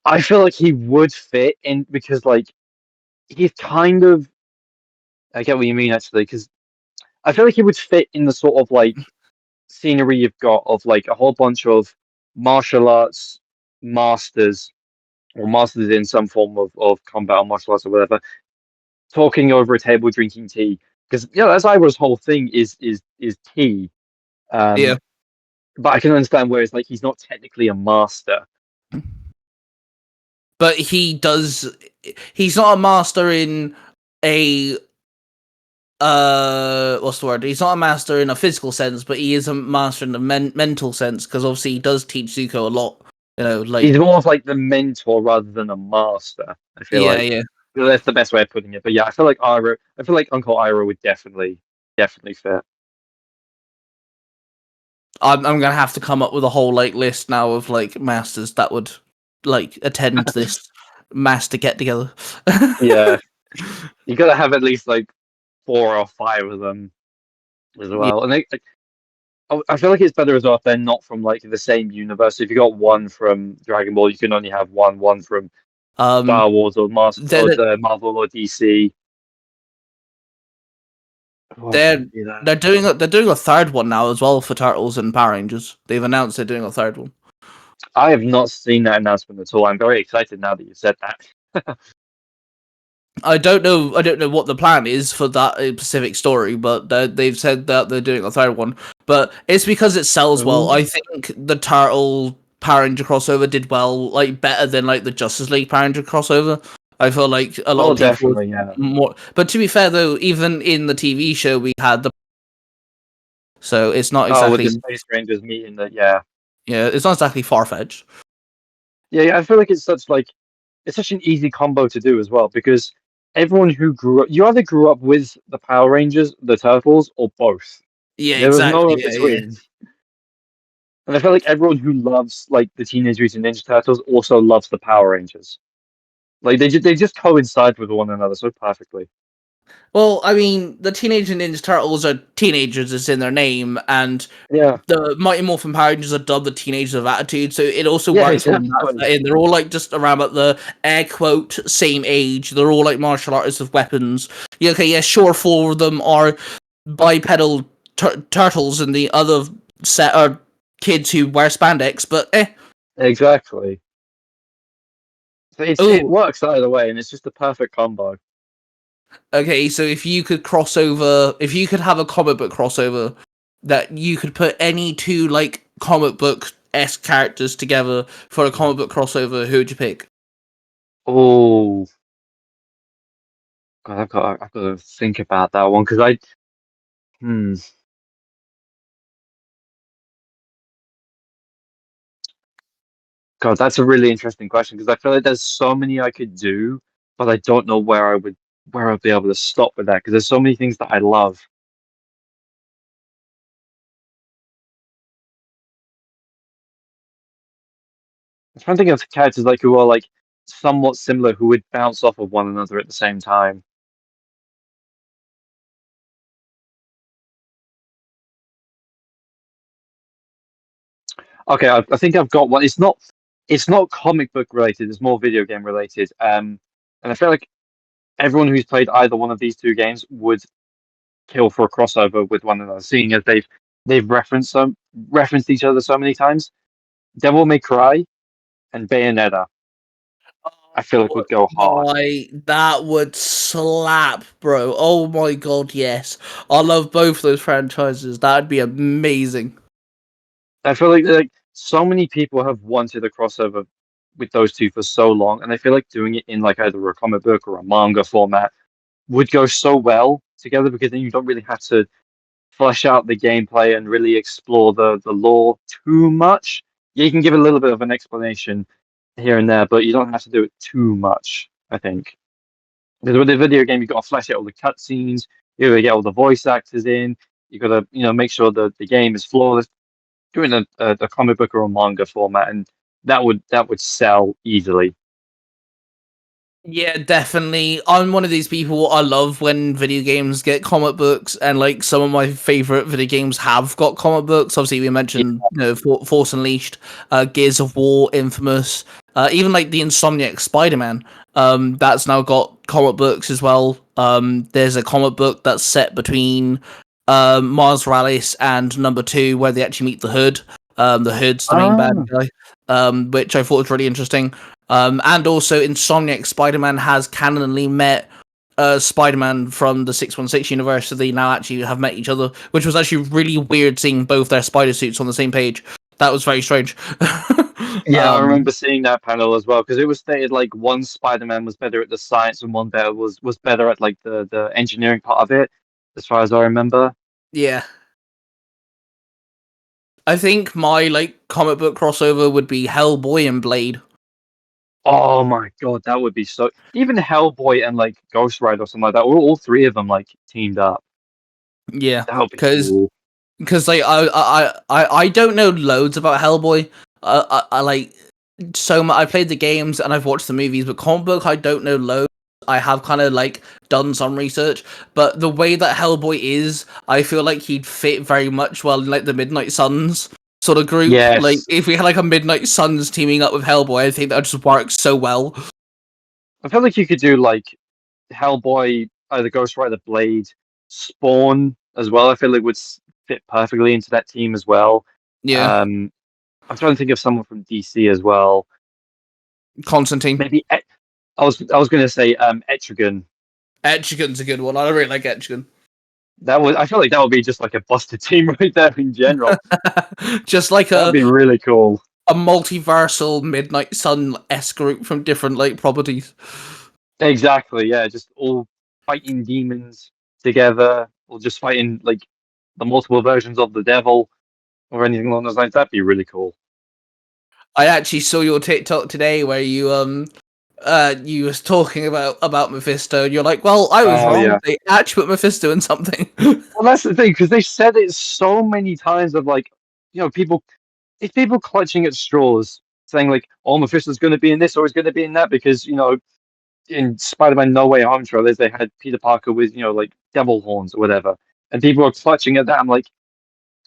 I feel like he would fit in because like he's kind of I get what you mean actually because I feel like he would fit in the sort of like scenery you've got of like a whole bunch of martial arts masters or masters in some form of combat or martial arts or whatever, talking over a table drinking tea. Because that's Iroh's whole thing is tea. Yeah. Um, but I can understand where it's like he's not technically a master. but he does. He's not a master in a what's the word? He's not a master in a physical sense, but he is a master in the mental sense because obviously he does teach Zuko a lot. You know, like He's more of like the mentor rather than a master. I feel yeah, like yeah. that's the best way of putting it. But yeah, I feel like Uncle Iroh would definitely fit. I'm gonna have to come up with a whole like list now of like masters that would like attend this master get together. Yeah, you gotta have at least like 4 or 5 of them as Yeah. well. And I feel like it's better as well if they're not from like the same universe. If you got one from Dragon Ball, you can only have one from Um, Star Wars or they're the Marvel or DC. Oh, I they're can't do that. they're doing a third one now as well for Turtles and Power Rangers. They've announced they're doing a third one. I have not seen that announcement at all. I'm very excited now that you said that. I don't know what the plan is for that specific story, but they've said that they're doing a third one. But it's because it sells well. Ooh. I think the Turtle Power Ranger crossover did well, like better than like the Justice League Power Ranger crossover. I feel like a lot Oh, of people definitely, yeah. more. But to be fair, though, even in the TV show, we had the so it's not Oh, with the exactly Space Rangers meeting that, yeah. it's not exactly far fetched. Yeah, I feel like it's such an easy combo to do as well because everyone who grew up, you either grew up with the Power Rangers, the Turtles, or both. Yeah, There was no exactly. in Yeah, yeah. between. And I feel like everyone who loves like the Teenage Mutant Ninja Turtles also loves the Power Rangers. Like they just coincide with one another so perfectly. Well, I mean, the Teenage Ninja Turtles are teenagers; it's in their name, and Yeah, the Mighty Morphin Power Rangers are dubbed the Teenagers of Attitude, so it also yeah, works when that's exactly. in. They're all like just around at the air quote same age. They're all like martial artists with weapons. Yeah, okay, yeah, sure, 4 of them are bipedal turtles, and the other set are kids who wear spandex. But Exactly. So it oh, works either way, and it's just the perfect combo. okay. So if you could cross over, if you could have a comic book crossover that you could put any 2 like comic book esque characters together for a comic book crossover, who would you pick? Oh, God, I've got to think about that one because hmm, God, that's a really interesting question because I feel like there's so many I could do, but I don't know where I'd be able to stop with that because there's so many things that I love. I'm trying to think of characters like who are like somewhat similar who would bounce off of one another at the same time. Okay, I think I've got one. It's not comic book related. It's more video game related. And I feel like everyone who's played either one of these 2 games would kill for a crossover with one another, seeing as they've referenced each other so many times. Devil May Cry and Bayonetta, I feel like would go hard. That would slap, bro. Oh my god, yes. I love both those franchises. That'd be amazing. I feel like so many people have wanted a crossover with those 2 for so long, and I feel like doing it in like either a comic book or a manga format would go so well together because then you don't really have to flesh out the gameplay and really explore the lore too much. Yeah, you can give a little bit of an explanation here and there, but you don't have to do it too much, I think. Because with the video game, you've got to flesh out all the cutscenes, you got to get all the voice actors in, you got to, make sure that the game is flawless. Doing a comic book or a manga format, and that would sell easily. Yeah, definitely. I'm one of these people. I love when video games get comic books, and like some of my favorite video games have got comic books. Obviously, we Yeah. mentioned Force Unleashed, Gears of War, Infamous, even like the Insomniac Spider-Man. That's now got comic books as well. There's a comic book that's set between Miles Morales and number 2, where they actually meet the Hood. The Hood's the main bad Ah. guy, which I thought was really interesting. And also, Insomniac Spider-Man has canonally met Spider-Man from the 616 universe, so they now actually have met each other, which was actually really weird seeing both their spider suits on the same page. That was very strange. Yeah, I remember seeing that panel as well because it was stated like one Spider-Man was better at the science and one better was better at like the engineering part of it, as far as I remember. Yeah. I think my like comic book crossover would be Hellboy and Blade. Oh my God, that would be so. Even Hellboy and like Ghost Rider or something like that, all three of them like teamed up. Yeah, That would be because cool. like I don't know loads about Hellboy. I like so much. I played the games and I've watched the movies, but comic book I don't know loads. I have kind of like done some research, but the way that Hellboy is, I feel like he'd fit very much well in like the Midnight Suns sort of group. Like Yes, if we had like a Midnight Suns teaming up with Hellboy, I think that would just work so well. I feel like you could do like Hellboy, either Ghost Rider, Blade, Spawn as well. I feel like would fit perfectly into that team as well. Yeah, I'm trying to think of someone from DC as well. Constantine. Maybe I was going to say Etrigan. Etrigan's a good one. I really like Etrigan. I feel like that would be just like a busted team right there in general. Just like That'd be really cool. a multiversal Midnight Sun S group from different like properties. Exactly, yeah, just all fighting demons together, or just fighting like the multiple versions of the devil or anything along those lines. That'd be really cool. I actually saw your TikTok today where you was talking about Mephisto and you're like, well, I was Oh wrong. yeah. They actually put Mephisto in something. Well, that's the thing because they said it so many times of like, people clutching at straws, saying like, "Oh, Mephisto's going to be in this or he's going to be in that," because in Spider-Man No Way Home trailers they had Peter Parker with like devil horns or whatever, and people are clutching at that. I'm like,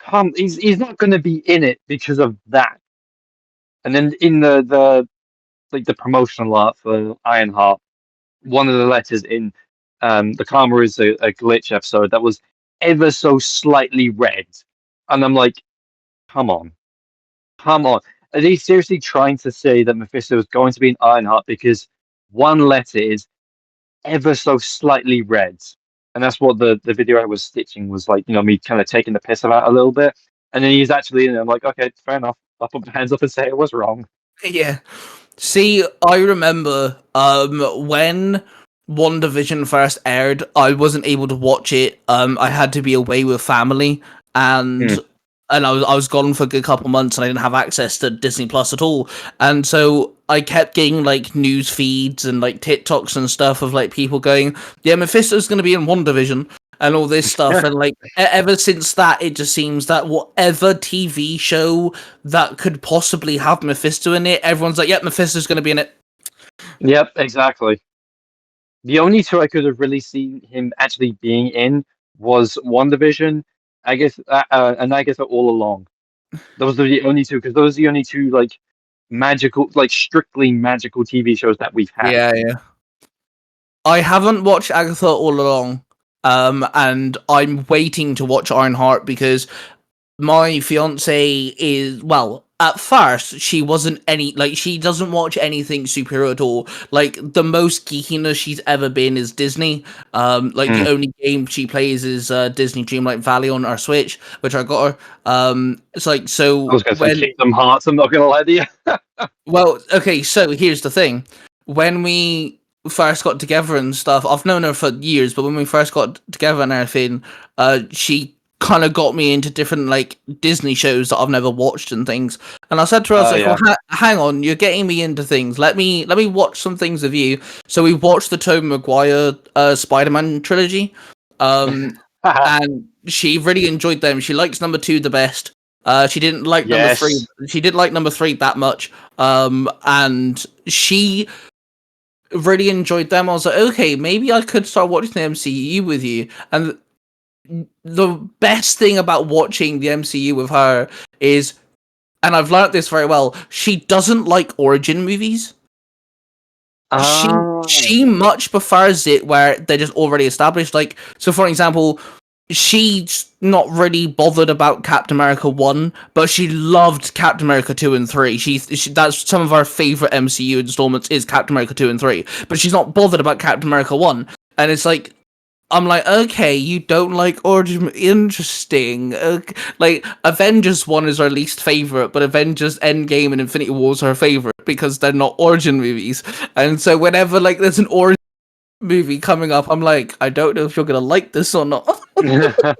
come, he's not going to be in it because of that. And then in the like the promotional art for Ironheart, one of the letters in the Karma is a glitch episode that was ever so slightly red, and I'm like, come on, come on. Are they seriously trying to say that Mephisto is going to be an Ironheart because one letter is ever so slightly red? And that's what the video I was stitching was like, me kind of taking the piss about a little bit. And then he's actually in it. I'm like, okay, fair enough. I'll put my hands up and say I was wrong. Yeah. See, I remember when WandaVision first aired, I wasn't able to watch it. I had to be away with family and Hmm. I was gone for a good couple months and I didn't have access to Disney Plus at all. And so I kept getting like news feeds and like TikToks and stuff of like people going, yeah, Mephisto's going to be in WandaVision and all this stuff. And like ever since that, it just seems that whatever TV show that could possibly have Mephisto in it, everyone's like, yep, Mephisto's going to be in it. Yep, exactly. The only two I could have really seen him actually being in was WandaVision, I guess, and I guess All Along. Those are the only two because those are the only two like magical, like strictly magical TV shows that we've had. Yeah. I haven't watched Agatha all along, and I'm waiting to watch Ironheart because my fiance is, well, at first she wasn't she doesn't watch anything superhero at all. Like the most geekiness she's ever been is Disney. Like the only game she plays is Disney Dreamlight Valley on our Switch, which I got her. It's like, I so was going to say when, Kingdom Hearts. I'm not going to lie to you. well, okay, so here's the thing. When we first got together and stuff, I've known her for years, but when we first got together and everything, she kind of got me into different like Disney shows that I've never watched and things. And I said to her, I was like, Yeah. well, hang on, you're getting me into things. Let me watch some things with you. So we watched the Tobey Maguire Spider-Man trilogy. And she really enjoyed them. She likes number 2 the best. She didn't like number 3. Yes. She didn't like number 3 that much. And she really enjoyed them. I was like, okay, maybe I could start watching the MCU with you. And the best thing about watching the MCU with her is, and I've learned this very well, she doesn't like origin movies. She much prefers it where they're just already established. Like, so for example, she's not really bothered about Captain America 1, but she loved Captain America 2 and 3. She that's some of our favorite MCU installments is Captain America 2 and 3, but she's not bothered about Captain America 1. And it's like, I'm like, okay, you don't like origin, interesting. Like, Avengers 1 is our least favorite, but Avengers Endgame and Infinity Wars are our favorite because they're not origin movies. And so whenever like there's an origin movie coming up, I'm like, I don't know if you're gonna like this or not. I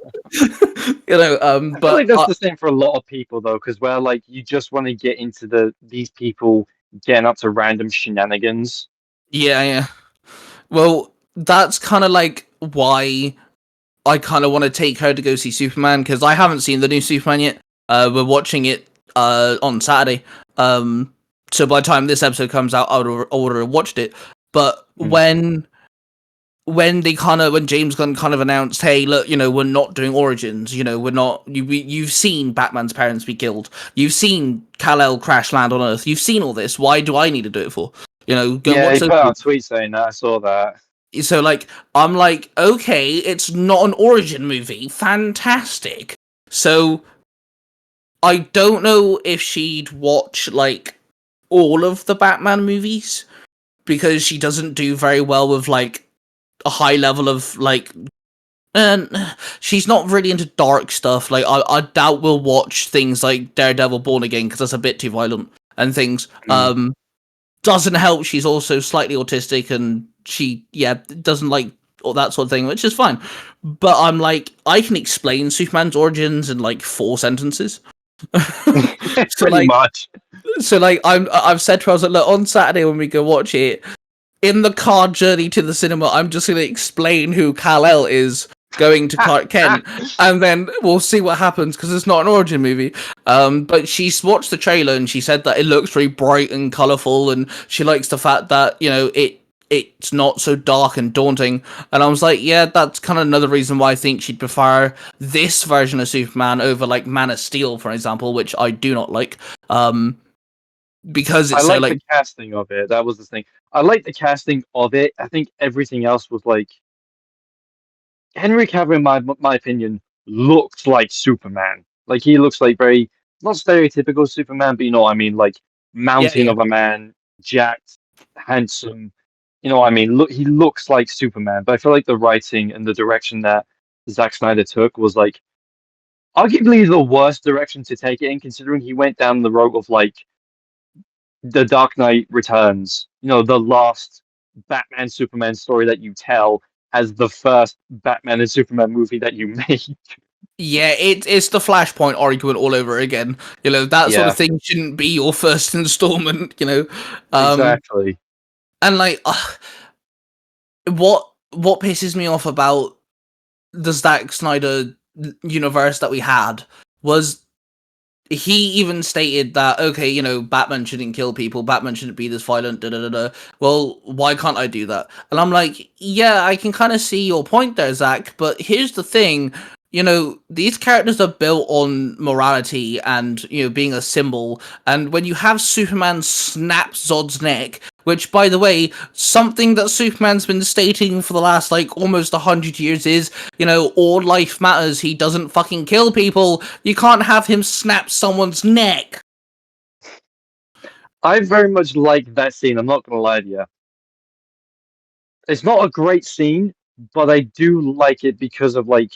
feel like But that's the same for a lot of people though, because where like you just want to get into these people getting up to random shenanigans. yeah. Well, that's kind of like why I kind of want to take her to go see Superman, because I haven't seen the new Superman yet. We're watching it on Saturday. So by the time this episode comes out, I would already watched it. But when James Gunn kind of announced, hey, look, we're not doing Origins. We're not. You've seen Batman's parents be killed. You've seen Kal-El crash land on Earth. You've seen all this. Why do I need to do it for? Go Yeah, watch he those. put out a tweet saying that. I saw that. So like I'm like, okay, it's not an origin movie. Fantastic. So I don't know if she'd watch like all of the Batman movies, because she doesn't do very well with like a high level of like she's not really into dark stuff. Like I doubt we'll watch things like Daredevil Born Again, because that's a bit too violent and things. Doesn't help, she's also slightly autistic, and she doesn't like all that sort of thing, which is fine. But I'm like, I can explain Superman's origins in like 4 sentences. so Pretty like much. so like I've said to her, I was like, look, on Saturday when we go watch it, in the car journey to the cinema, I'm just going to explain who Kal-El is going to Clark Kent, and then we'll see what happens, because it's not an origin movie. But she's watched the trailer and she said that it looks very bright and colourful, and she likes the fact that it's not so dark and daunting. And I was like, yeah, that's kind of another reason why I think she'd prefer this version of Superman over like Man of Steel, for example, which I do not like. Because it's I so like like the casting of it. That was the thing. I like the casting of it. I think everything else was like Henry Cavill, in my opinion, looks like Superman. Like he looks like very not stereotypical Superman, but you know what I mean, like mountain yeah. of a man, jacked, handsome. You know what I mean? Look, he looks like Superman. But I feel like the writing and the direction that Zack Snyder took was like arguably the worst direction to take it in, considering he went down the road of like the Dark Knight Returns. You know, the last Batman Superman story that you tell as the first Batman and Superman movie that you make. Yeah, it's the Flashpoint argument all over again. That sort of Yeah, thing shouldn't be your first installment. exactly. And like, what pisses me off about the Zack Snyder universe that we had was, he even stated that, okay, Batman shouldn't kill people, Batman shouldn't be this violent, da da da da. Well, why can't I do that? And I'm like, yeah, I can kind of see your point there, Zach, but here's the thing. These characters are built on morality and, being a symbol. And when you have Superman snap Zod's neck, which, by the way, something that Superman's been stating for the last, like, almost 100 years is, all life matters. He doesn't fucking kill people. You can't have him snap someone's neck. I very much like that scene. I'm not gonna lie to you. It's not a great scene, but I do like it because of like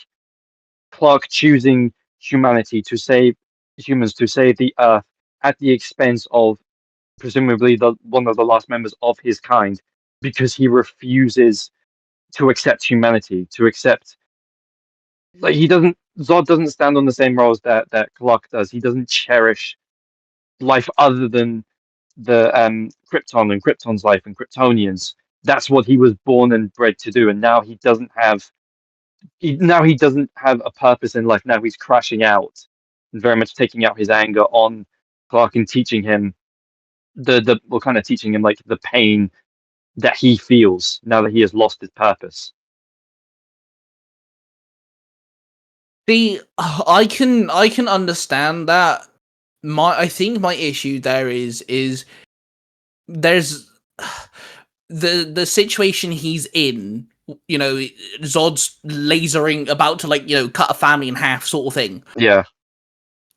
Clark choosing humanity to save humans to save the Earth at the expense of presumably the one of the last members of his kind, because he refuses to accept humanity, to accept like he doesn't Zod doesn't stand on the same roles that Clark does. He doesn't cherish life other than the Krypton and Krypton's life and Kryptonians. That's what he was born and bred to do, and now he doesn't have he doesn't have a purpose in life. Now he's crashing out and very much taking out his anger on Clark and teaching him well, kind of teaching him like the pain that he feels now that he has lost his purpose. See, I can understand that. I think my issue there is there's the situation he's in. Zod's lasering, about to like cut a family in half, sort of thing. Yeah,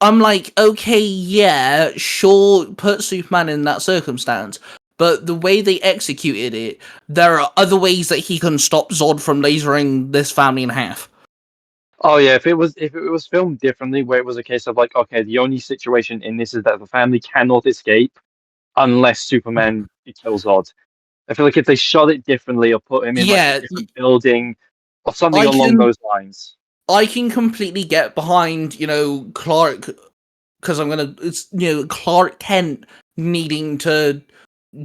I'm like, okay, yeah, sure, put Superman in that circumstance, but the way they executed it, there are other ways that he can stop Zod from lasering this family in half. Oh yeah, if it was filmed differently, where it was a case of like, okay, the only situation in this is that the family cannot escape unless Superman kills Zod. I feel like if they shot it differently or put him in like a Yeah, different building or something I along can those lines. I can completely get behind, Clark, because it's, Clark Kent needing to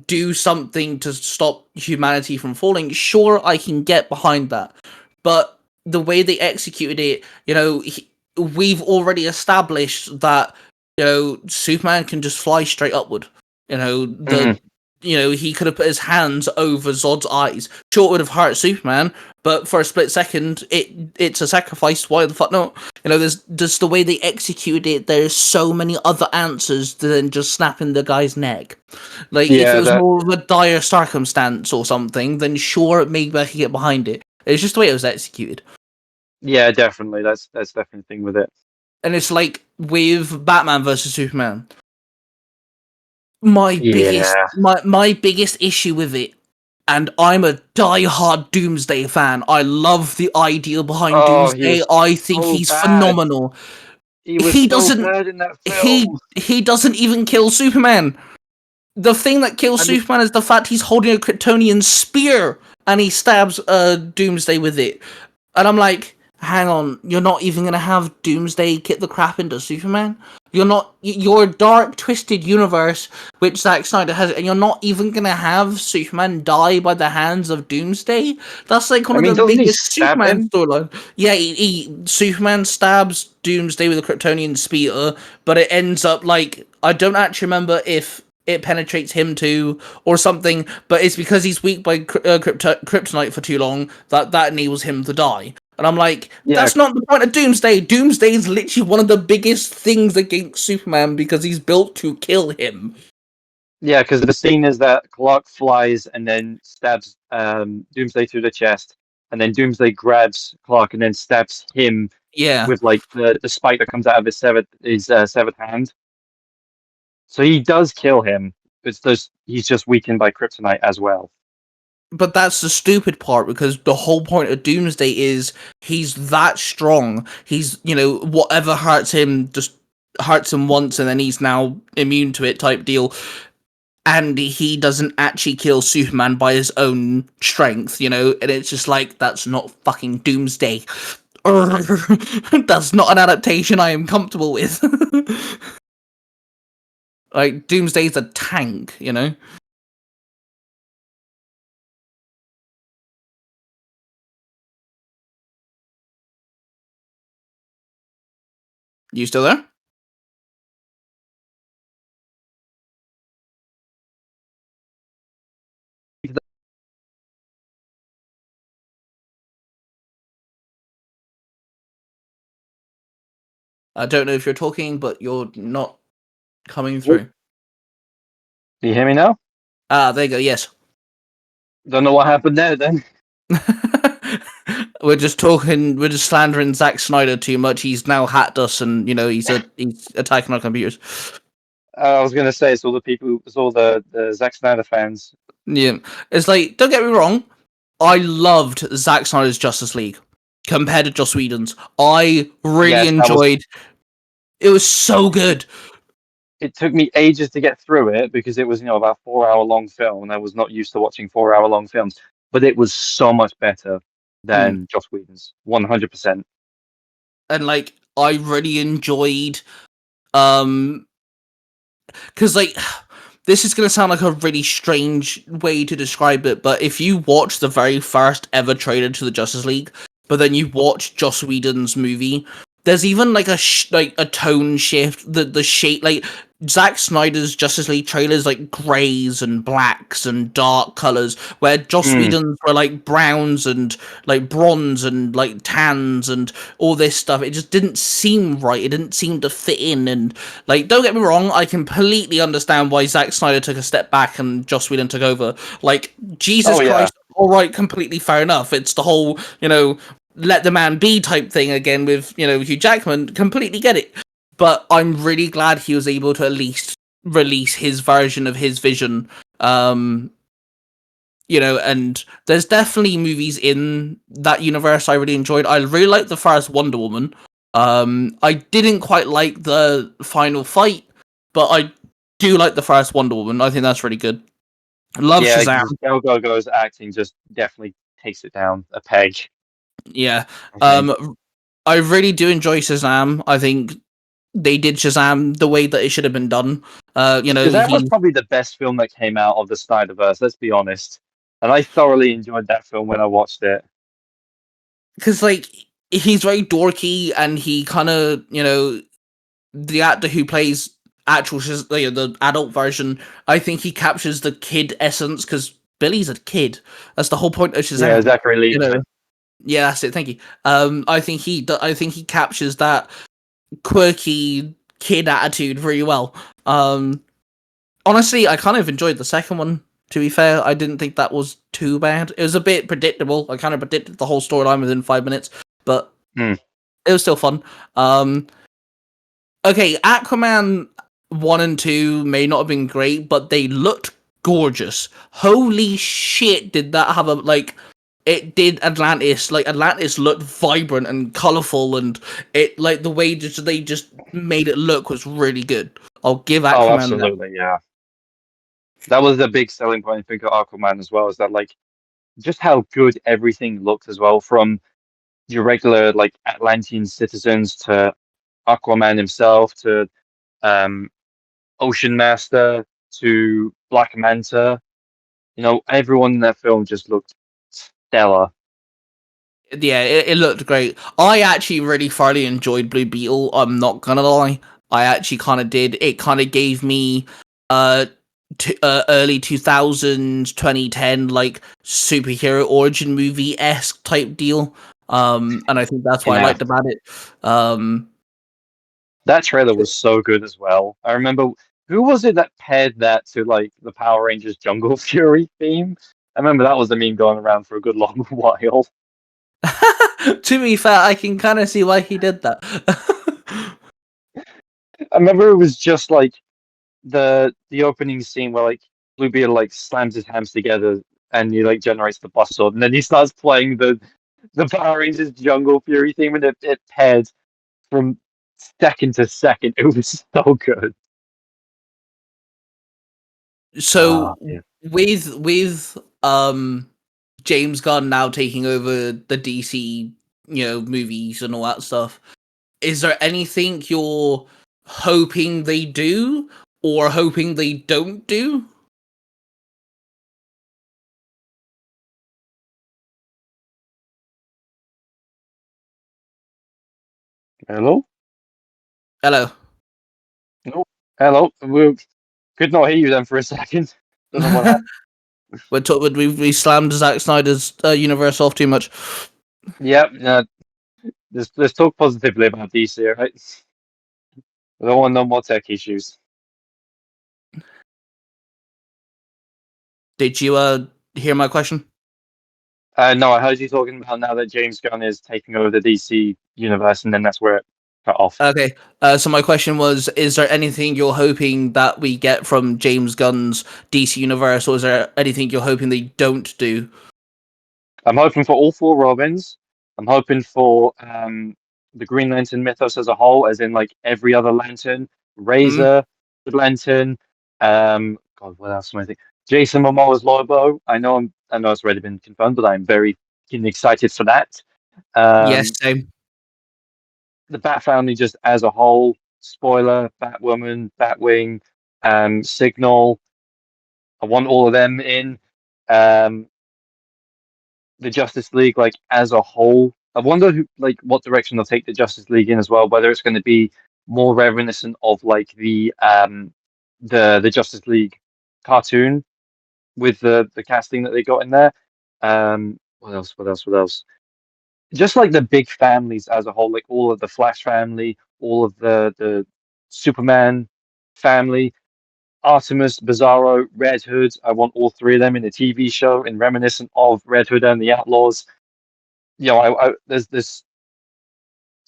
do something to stop humanity from falling. Sure, I can get behind that. But the way they executed it, we've already established that, Superman can just fly straight upward. Mhm. He could have put his hands over Zod's eyes. Sure, it would have hurt Superman, but for a split second, it's a sacrifice. Why the fuck not? There's just the way they executed it. There's so many other answers than just snapping the guy's neck. Like, if it Yeah, was that more of a dire circumstance or something, then sure, maybe I could get behind it. It's just the way it was executed. yeah, definitely. That's definitely the thing with it. And it's like with Batman versus Superman. My biggest Yeah. my biggest issue with it, and I'm a die-hard Doomsday fan. I love the idea behind Oh, he Doomsday. was I think so he's bad. phenomenal. He was He so doesn't bad in that he film. he doesn't even kill Superman. The thing that kills I mean, Superman is the fact he's holding a Kryptonian spear and he stabs Doomsday with it. And I'm like, hang on, you're not even gonna have Doomsday kick the crap into Superman? You're not. Your dark, twisted universe, which Zack Snyder has, and you're not even gonna have Superman die by the hands of Doomsday. That's like one I of mean, the doesn't he biggest stab Superman him? storyline. Yeah, Superman stabs Doomsday with a Kryptonian spear, but it ends up like, I don't actually remember if it penetrates him too or something, but it's because he's weak by kryptonite for too long that enables him to die. And I'm like, Yeah, that's not the point of Doomsday. Doomsday is literally one of the biggest things against Superman because he's built to kill him. yeah, because the scene is that Clark flies and then stabs Doomsday through the chest, and then Doomsday grabs Clark and then stabs him Yeah, with like the spike that comes out of his severed hand. So he does kill him. He's just weakened by kryptonite as well. but that's the stupid part because the whole point of Doomsday is he's that strong. He's, whatever hurts him just hurts him once and then he's now immune to it type deal. And he doesn't actually kill Superman by his own strength, and it's just like, that's not fucking Doomsday. That's not an adaptation I am comfortable with. Like, Doomsday's a tank. You still there? I don't know if you're talking, but you're not coming Oh, through. do you hear me now? Ah, there you go, yes. Don't know what happened there then. We're just slandering Zack Snyder too much. He's now hacked us and, he's attacking our computers. I was gonna say it's all the Zack Snyder fans. Yeah. It's like, don't get me wrong, I loved Zack Snyder's Justice League compared to Joss Whedon's. I really Yes, that was. enjoyed. It was so good. It took me ages to get through it because it was about 4 hour long film, and I was not used to watching 4 hour long films. But it was so much better Mm. than Joss Whedon's, 100%. And like, I really enjoyed, because like, this is gonna sound like a really strange way to describe it, but if you watch the very first ever trailer to the Justice League, but then you watch Joss Whedon's movie, there's even like a tone shift. The shape, like Zack Snyder's Justice League trailers, like grays and blacks and dark colors, where Joss Mm. Whedon's were like browns and like bronze and like tans and all this stuff. It just didn't seem right. It didn't seem to fit in. And like, don't get me wrong, I completely understand why Zack Snyder took a step back and Joss Whedon took over. Like, Jesus Oh yeah, Christ, all right, completely fair enough. It's the whole, let the man be type thing again with, Hugh Jackman. Completely get it. But I'm really glad he was able to at least release his version of his vision And there's definitely movies in that universe I really enjoyed. I really liked the first Wonder Woman. I didn't quite like the final fight, but I do like the first Wonder Woman. I think that's really good. I love Shazam. Gal Gadot's acting just definitely takes it down a peg. Yeah. I really do enjoy Shazam. I think they did Shazam the way that it should have been done. Because that was probably the best film that came out of the Snyderverse, let's be honest. And I thoroughly enjoyed that film when I watched it. Because, he's very dorky, and he kind of, the actor who plays the adult version, I think he captures the kid essence, because Billy's a kid. That's the whole point of Shazam. Yeah, Zachary Levi. Yeah, that's it. Thank you. I think he captures that quirky kid attitude very well. Honestly, I kind of enjoyed the second one. To be fair, I didn't think that was too bad. It was a bit predictable. I kind of predicted the whole storyline within 5 minutes, but it was still fun. Okay, Aquaman 1 and 2 may not have been great, but they looked gorgeous. Holy shit, did that have it did Atlantis. Atlantis looked vibrant and colorful, and it the way they just made it look was really good. I'll give Aquaman Oh, absolutely, yeah. That was the big selling point, I think, of Aquaman as well, is that just how good everything looked as well, from your regular Atlantean citizens to Aquaman himself to Ocean Master to Black Manta. Everyone in that film just looked stellar. Yeah, it looked great. I actually really thoroughly enjoyed Blue Beetle. I'm not gonna lie. I actually kind of did. It kind of gave me early 2000s, 2010 superhero origin movie-esque type deal. And I think that's what I liked about it. That trailer was so good as well. I remember, who was it that paired that to the Power Rangers Jungle Fury theme? I remember that was the meme going around for a good long while. To be fair, I can kind of see why he did that. I remember it was just the opening scene where Blue Beetle slams his hands together and he generates the bus sword, and then he starts playing the Power Rangers Jungle Fury theme, and it paired from second to second. It was so good. So with James Gunn now taking over the DC, movies and all that stuff, is there anything you're hoping they do or hoping they don't do? Hello? Hello. No. Hello. We could not hear you then for a second. Don't know what happened. We slammed Zack Snyder's universe off too much. Yep. Let's talk positively about DC, right? We don't want no more tech issues. Did you hear my question? No, I heard you talking about now that James Gunn is taking over the DC universe, and then that's where it cut off. Okay. So my question was: is there anything you're hoping that we get from James Gunn's DC universe, or is there anything you're hoping they don't do? I'm hoping for all four Robins. I'm hoping for the Green Lantern mythos as a whole, as in every other Lantern, Razor, Good Lantern. God, what else am I thinking? Jason Momoa's Lobo. I know it's already been confirmed, but I'm very excited for that. Yes, same. The Bat family just as a whole. Spoiler: Batwoman, Batwing, Signal. I want all of them in. The Justice League, as a whole. I wonder what direction they'll take the Justice League in as well. Whether it's going to be more reminiscent of the Justice League cartoon with the casting that they got in there. What else? What else? What else? Just the big families as a whole, all of the Flash family, all of the Superman family, Artemis, Bizarro, Red Hood. I want all three of them in a TV show, in reminiscent of Red Hood and the Outlaws. There's this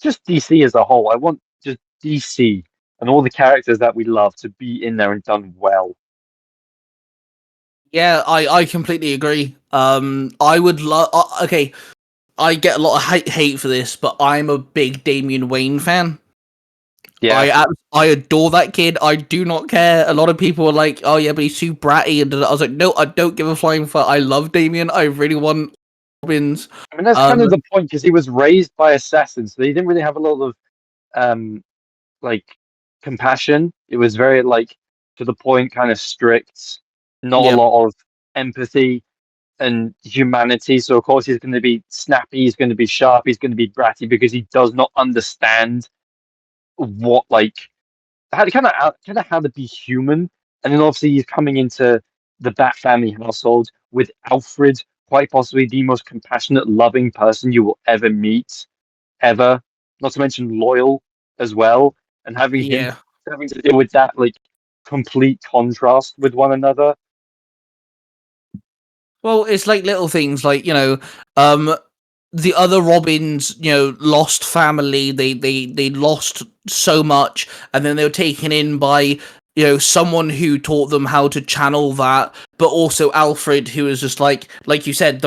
just DC as a whole. I want just DC and all the characters that we love to be in there and done well. Yeah, I completely agree. I would love. Okay, I get a lot of hate for this, but I'm a big Damian Wayne fan. Yeah, I adore that kid. I do not care. A lot of people are like, "Oh yeah, but he's too bratty," and I was like, "No, I don't give a flying fuck. I love Damien. I really want Robins." I mean that's kind of the point because he was raised by assassins, so he didn't really have a lot of um like compassion. It was very like to the point, kind of strict, not a Yep. lot of empathy and humanity. So of course he's going to be snappy, he's going to be sharp, he's going to be bratty because he does not understand what like how kind of how to be human. And then obviously he's coming into the Bat family household with Alfred, quite possibly the most compassionate, loving person you will ever meet, ever. Not to mention loyal as well, and Yeah. having to deal with that like complete contrast with one another. Well, it's like little things, like the other Robins, lost family. They lost so much, and then they were taken in by someone who taught them how to channel that. But also Alfred, who is just like you said,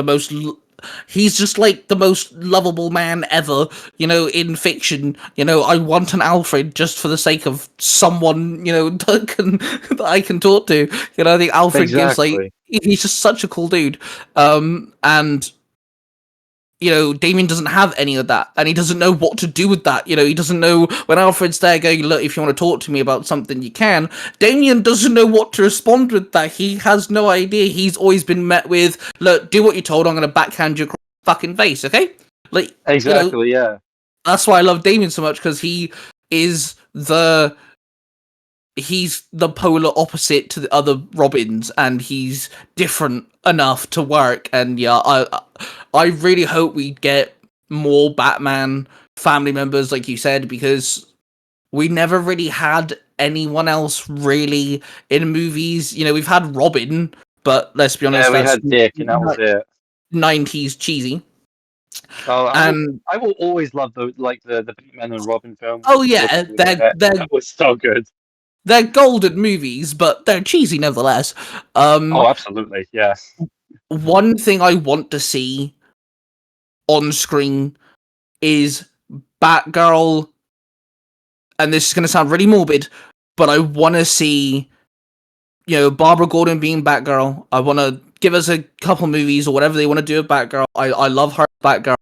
he's just like the most lovable man ever. In fiction, I want an Alfred just for the sake of someone that I can talk to. I think Alfred gives Exactly. he's just such a cool dude. And Damien doesn't have any of that, and he doesn't know what to do with that. He doesn't know when Alfred's there going, "Look, if you want to talk to me about something, you can." Damien doesn't know what to respond with that. He has no idea. He's always been met with, "Look, do what you're told. I'm going to backhand your fucking face, okay?" Like, Exactly, yeah. that's why I love Damien so much, because is the he's the polar opposite to the other Robins, and he's different enough to work. And yeah, I really hope we get more Batman family members, like you said, because we never really had anyone else really in movies. We've had Robin, but let's be Yeah, honest, we that's had Dick, and that was it. 90s cheesy. Oh, And I will always love the Batman and Robin film oh with yeah, Will they're Arnett. they're That was so good. they're golden movies, but they're cheesy nevertheless. Oh, absolutely, yeah. One thing I want to see on screen is Batgirl, and this is going to sound really morbid, but I want to see, Barbara Gordon being Batgirl. I want to give us a couple movies or whatever they want to do with Batgirl. I love her Batgirl,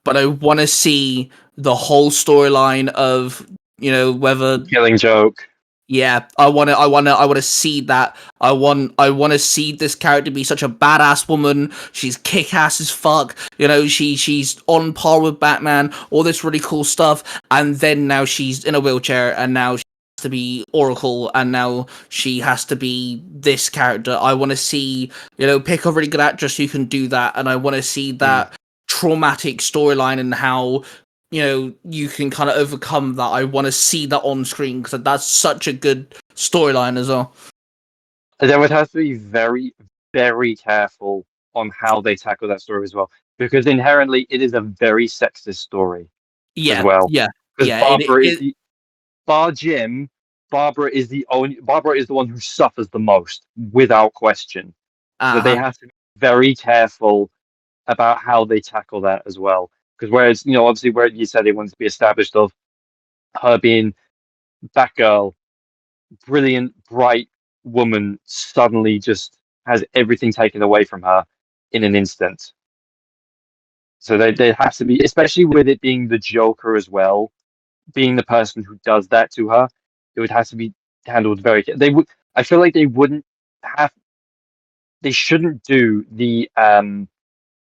but I want to see the whole storyline of, whether. Killing Joke. Yeah, I want to see that. I want to see this character be such a badass woman. She's kick-ass as fuck. She's on par with Batman. All this really cool stuff, and then now she's in a wheelchair, and now she has to be Oracle, and now she has to be this character. I want to see, pick a really good actress who can do that, and I want to see that traumatic storyline and how you can kind of overcome that. I want to see that on screen because that's such a good storyline as well. They would have to be very, very careful on how they tackle that story as well, because inherently it is a very sexist story as Yeah, well. yeah, Because yeah. bar Jim, Barbara is the one who suffers the most, without question. So they Uh-huh. have to be very careful about how they tackle that as well. Because whereas, obviously where you said it wants to be established of her being Batgirl, brilliant, bright woman, suddenly just has everything taken away from her in an instant. So there has to be, especially with it being the Joker as well, being the person who does that to her, it would have to be handled very. They would. I feel like they wouldn't have. They shouldn't do the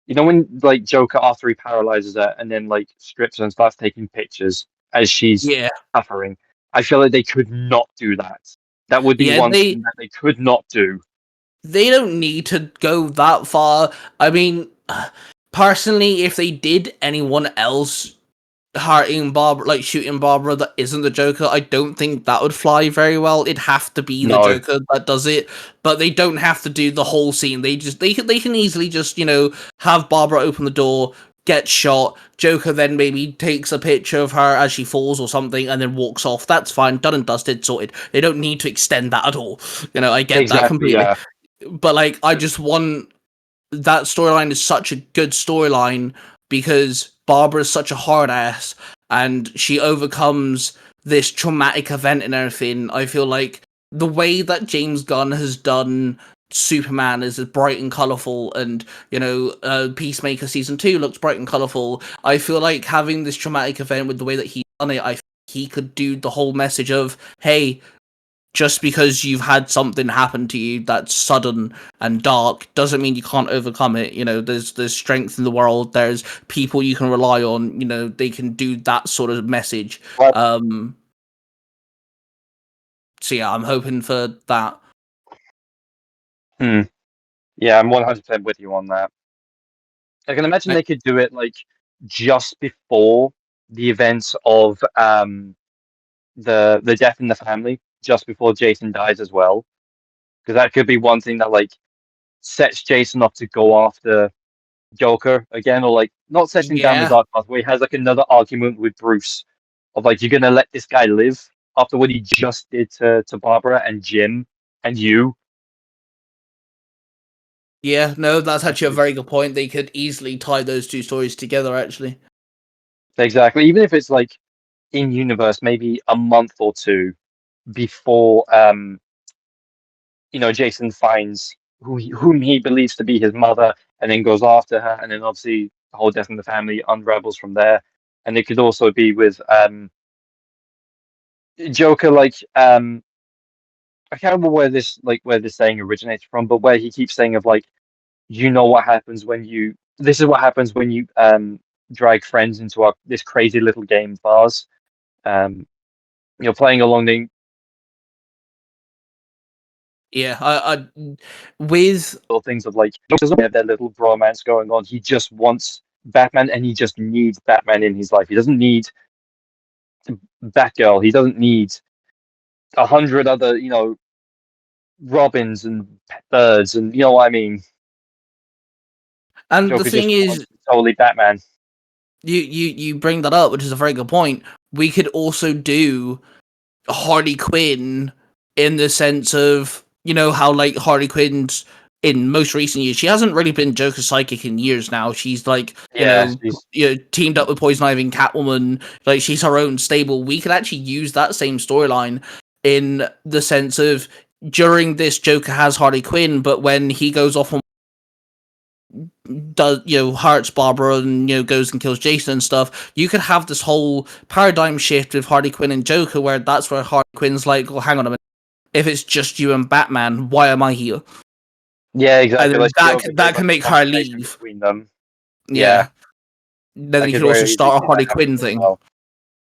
when like Joker after he paralyzes her and then like strips her and starts taking pictures as she's Yeah, suffering. I feel like they could not do that. That would be yeah. one They thing that they could not do. they don't need to go that far. I mean, personally, if they did anyone else hurting Barbara, like shooting Barbara, that isn't the Joker, I don't think that would fly very well. It'd have to be the No, Joker that does it, but they don't have to do the whole scene. They can easily just have Barbara open the door, get shot. Joker then maybe takes a picture of her as she falls or something, and then walks off. That's fine, done and dusted, sorted. They don't need to extend that at all. I get that exactly. completely. Yeah, but like I just want that storyline is such a good storyline because Barbara is such a hard ass and she overcomes this traumatic event and everything. I feel like the way that James Gunn has done Superman is bright and colorful, and Peacemaker season 2 looks bright and colorful. I feel like having this traumatic event with the way that he's done it, I think he could do the whole message of, hey, just because you've had something happen to you that's sudden and dark doesn't mean you can't overcome it. There's strength in the world. There's people you can rely on. They can do that sort of message. Well, So yeah, I'm hoping for that. Yeah, I'm 100% with you on that. I can imagine they could do it like just before the events of the death in the family, just before Jason dies as well, because that could be one thing that like sets Jason up to go after Joker again, or like not setting down the Yeah. dark path, where he has like another argument with Bruce of like, you're gonna let this guy live after what he just did to Barbara and Jim and you. Yeah, no, that's actually a very good point. They could easily tie those two stories together, actually. Exactly. Even if it's like in universe, maybe a month or two before Jason finds whom he believes to be his mother, and then goes after her, and then obviously the whole death in the family unravels from there. And it could also be with Joker, like I can't remember where this saying originates from, but where he keeps saying of like, what happens when you this is what happens when you drag friends into this crazy little game of ours. Playing along the Yeah, I with little things of like, he doesn't have that little bromance going on. He just wants Batman, and he just needs Batman in his life. He doesn't need Batgirl. He doesn't need 100 other, Robins and Birds, and you know what I mean. and the Joker thing just is, wants totally Batman. you bring that up, which is a very good point. We could also do Harley Quinn in the sense of, how like Harley Quinn's in most recent years, she hasn't really been Joker's psychic in years now. She's like, teamed up with Poison Ivy and Catwoman. Like, she's her own stable. We could actually use that same storyline in the sense of during this, Joker has Harley Quinn, but when he goes off on hurts Barbara and goes and kills Jason and stuff, you could have this whole paradigm shift with Harley Quinn and Joker, where that's where Harley Quinn's like, well, hang on a minute, if it's just you and Batman, why am I here? Yeah, exactly. And Like, that can make her leave between them. Yeah. Then you could also start a Harley Quinn thing. Well.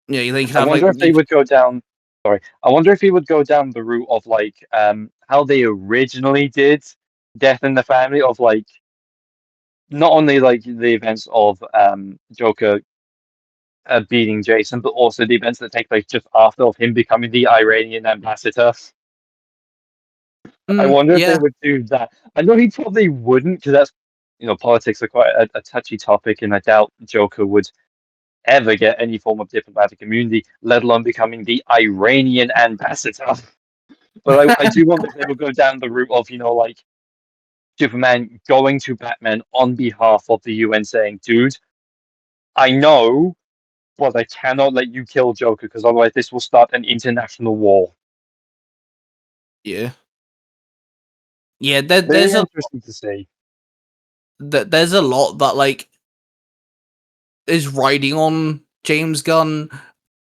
Yeah, they could I have wonder if they would go down. Sorry, I wonder if he would go down the route of like how they originally did Death in the Family, of like not only like the events of Joker beating Jason, but also the events that take place just after of him becoming the Iranian ambassador. I wonder if they would do that. I know he probably wouldn't, because that's politics are quite a touchy topic, and I doubt Joker would ever get any form of diplomatic immunity, let alone becoming the Iranian ambassador. But I do wonder if they would go down the route of, like Superman going to Batman on behalf of the UN saying, dude, I know, but I cannot let you kill Joker, because otherwise this will start an international war. Yeah. Yeah, there's interesting to see. There's a lot that like is riding on James Gunn,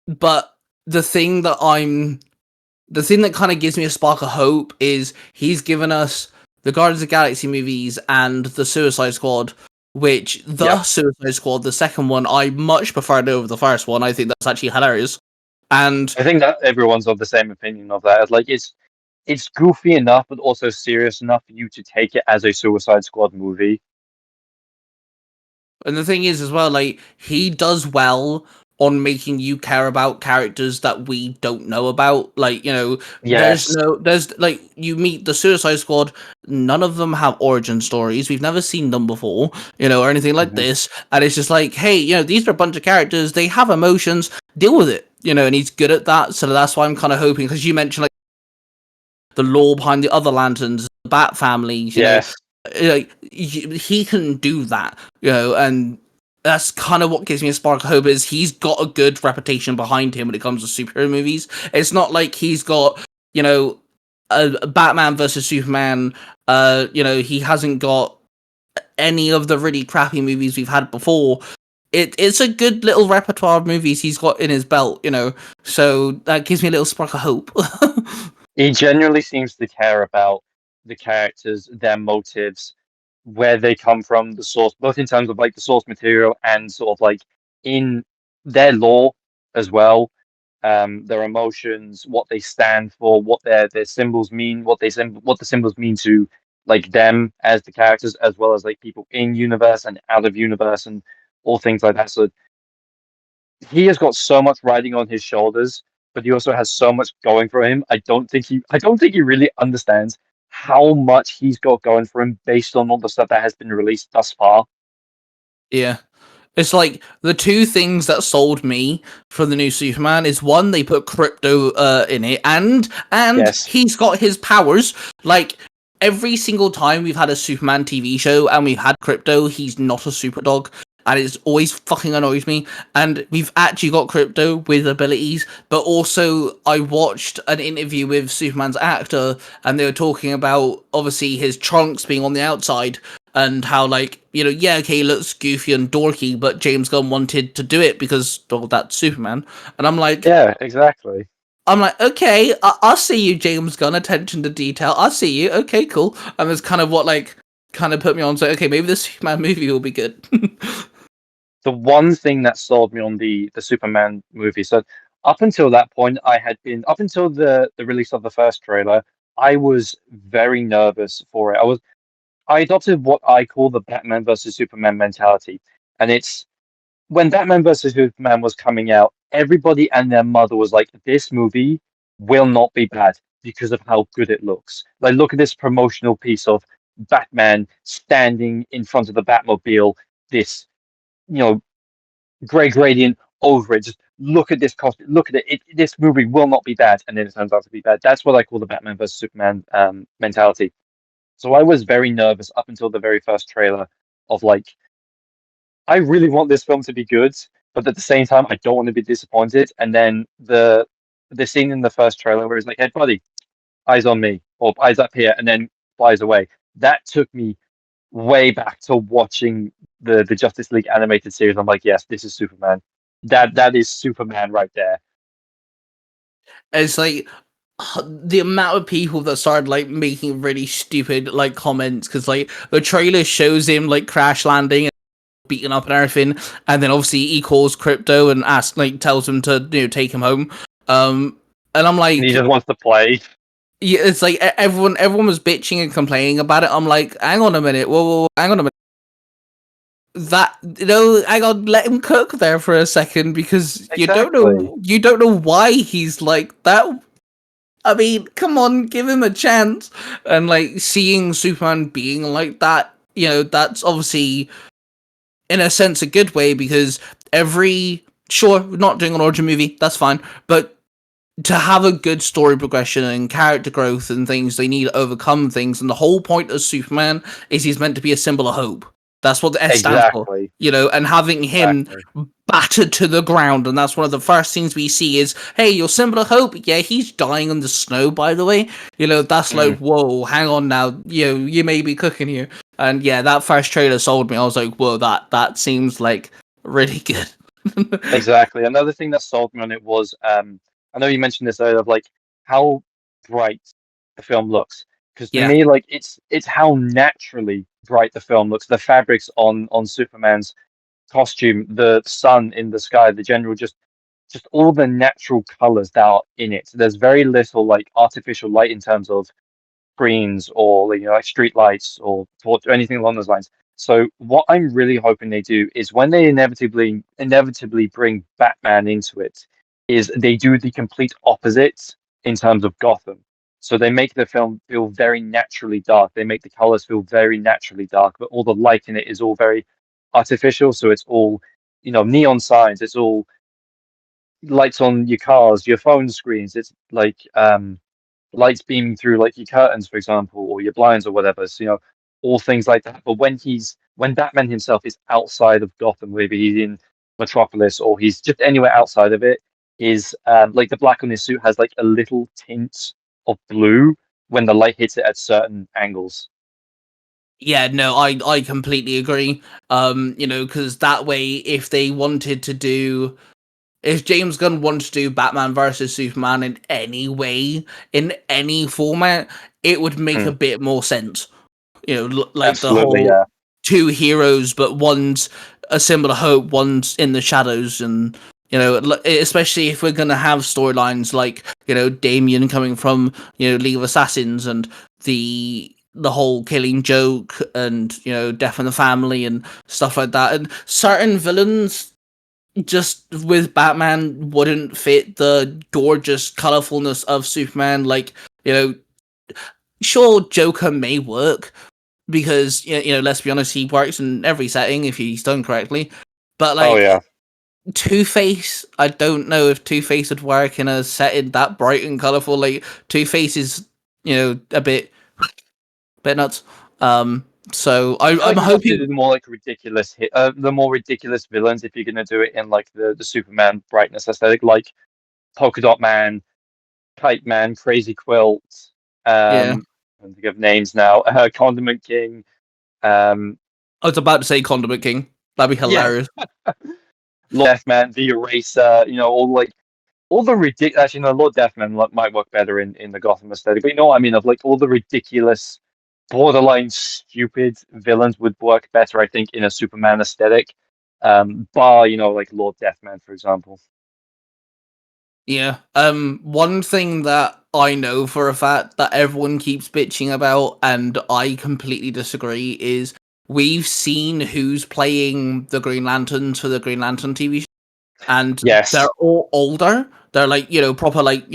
but the thing that kind of gives me a spark of hope is he's given us the Guardians of the Galaxy movies and the Suicide Squad, which Suicide Squad, the second one, I much preferred over the first one. I think that's actually hilarious. And I think that everyone's of the same opinion of that. Like, it's goofy enough, but also serious enough for you to take it as a Suicide Squad movie. And the thing is, as well, like, he does well on making you care about characters that we don't know about. Like, there's like, you meet the Suicide Squad, none of them have origin stories. We've never seen them before, or anything like this. And it's just like, hey, these are a bunch of characters. They have emotions. Deal with it, and he's good at that. So that's why I'm kind of hoping, because you mentioned, like, the lore behind the other lanterns, the Bat families, Yes. like he can do that, and that's kind of what gives me a spark of hope. Is he's got a good reputation behind him when it comes to superhero movies. It's not like he's got a Batman versus Superman. He hasn't got any of the really crappy movies we've had before. It's a good little repertoire of movies he's got in his belt, so that gives me a little spark of hope. He genuinely seems to care about the characters, their motives, where they come from, the source, both in terms of like the source material and sort of like in their lore as well. Their emotions, what they stand for, what their symbols mean, what the symbols mean to like them as the characters, as well as like people in universe and out of universe and all things like that. So he has got so much riding on his shoulders, but he also has so much going for him. I don't think he really understands how much he's got going for him based on all the stuff that has been released thus far. Yeah. It's like the two things that sold me for the new Superman is one, they put Crypto in it, and Yes. he's got his powers. Like every single time we've had a Superman TV show and we've had Crypto, he's not a super dog. And it always fucking annoys me. And we've actually got Crypto with abilities, but also I watched an interview with Superman's actor, and they were talking about obviously his trunks being on the outside, and how okay, he looks goofy and dorky, but James Gunn wanted to do it because that's Superman. And I'm like, Yeah, exactly. okay, I'll see you, James Gunn, attention to detail. I'll see you. Okay, cool. And that's kind of what kind of put me on. So okay, maybe this Superman movie will be good. The one thing that sold me on the Superman movie. So up until that point, up until the release of the first trailer, I was very nervous for it. I adopted what I call the Batman versus Superman mentality, and it's when Batman versus Superman was coming out, everybody and their mother was like, "This movie will not be bad because of how good it looks." Like, look at this promotional piece of Batman standing in front of the Batmobile. This, you know, gray gradient over it. Just look at this costume. Look at it. This movie will not be bad, and then it turns out to be bad. That's what I call the Batman versus Superman mentality. So I was very nervous up until the very first trailer of like, I really want this film to be good, but at the same time, I don't want to be disappointed. And then the scene in the first trailer where he's like, "Hey, buddy, eyes on me," or "Eyes up here," and then flies away. That took me way back to watching the Justice League animated series. I'm like, yes, this is Superman. That is Superman right there. It's like the amount of people that started making really stupid comments because the trailer shows him crash landing and beaten up and everything, and then obviously he calls Crypto and tells him to take him home. And I'm like, And he just wants to play. yeah, it's like everyone was bitching and complaining about it. I'm like, hang on a minute, whoa, hang on a minute. That hang on, let him cook there for a second because you don't know why he's like that. I mean, come on, give him a chance. And seeing Superman being like that, that's obviously in a sense a good way because sure, we're not doing an origin movie, that's fine, but to have a good story progression and character growth and things, they need to overcome things, and the whole point of Superman is he's meant to be a symbol of hope. That's what the S stands for, and having him battered to the ground, and that's one of the first things we see is, hey, your symbol of hope, yeah, he's dying in the snow, by the way, that's like, whoa, hang on now, you may be cooking here. And yeah, that first trailer sold me. I was like, whoa, that seems like really good. Exactly. Another thing that sold me on it was, I know you mentioned this earlier, of like how bright the film looks. Because to me, like it's how naturally bright the film looks. The fabrics on Superman's costume, the sun in the sky, the general just all the natural colors that are in it. There's very little like artificial light in terms of screens or like street lights or anything along those lines. So what I'm really hoping they do is when they inevitably bring Batman into it, is they do the complete opposite in terms of Gotham. So they make the film feel very naturally dark. They make the colors feel very naturally dark, but all the light in it is all very artificial. So it's all, neon signs. It's all lights on your cars, your phone screens. It's like lights beaming through like your curtains, for example, or your blinds or whatever. So, all things like that. But when Batman himself is outside of Gotham, maybe he's in Metropolis or he's just anywhere outside of it, is like the black on his suit has like a little tint of blue when the light hits it at certain angles. Yeah, no, I completely agree. Because that way, if James Gunn wanted to do Batman versus Superman in any way, in any format, it would make a bit more sense. Like the Absolutely, whole yeah. two heroes, but one's a symbol of hope, one's in the shadows, and especially if we're gonna have storylines like Damien coming from League of Assassins and the whole Killing Joke and Death in the Family and stuff like that, and certain villains just with Batman wouldn't fit the gorgeous colorfulness of Superman. Like sure, Joker may work because let's be honest, he works in every setting if he's done correctly. But Oh yeah. Two-Face, I don't know if Two-Face would work in a setting that bright and colorful. Like Two-Face is a bit nuts. So I feel I'm like you have to hoping. do the more like ridiculous the more ridiculous villains if you're gonna do it in like the Superman brightness aesthetic, like Polka Dot Man, Kite Man, Crazy Quilt. Yeah, I don't think of names now. Condiment King. I was about to say Condiment King. That'd be Yeah, hilarious. Lord Deathman, the Eraser. All the ridiculous. Actually, no, Lord Deathman might work better in the Gotham aesthetic. But you know what I mean? Of like all the ridiculous, borderline stupid villains would work better, I think, in a Superman aesthetic. Bar, like Lord Deathman, for example. Yeah. One thing that I know for a fact that everyone keeps bitching about, and I completely disagree, is we've seen who's playing the Green Lanterns for the Green Lantern TV show, and Yes, they're all older. They're like, proper like,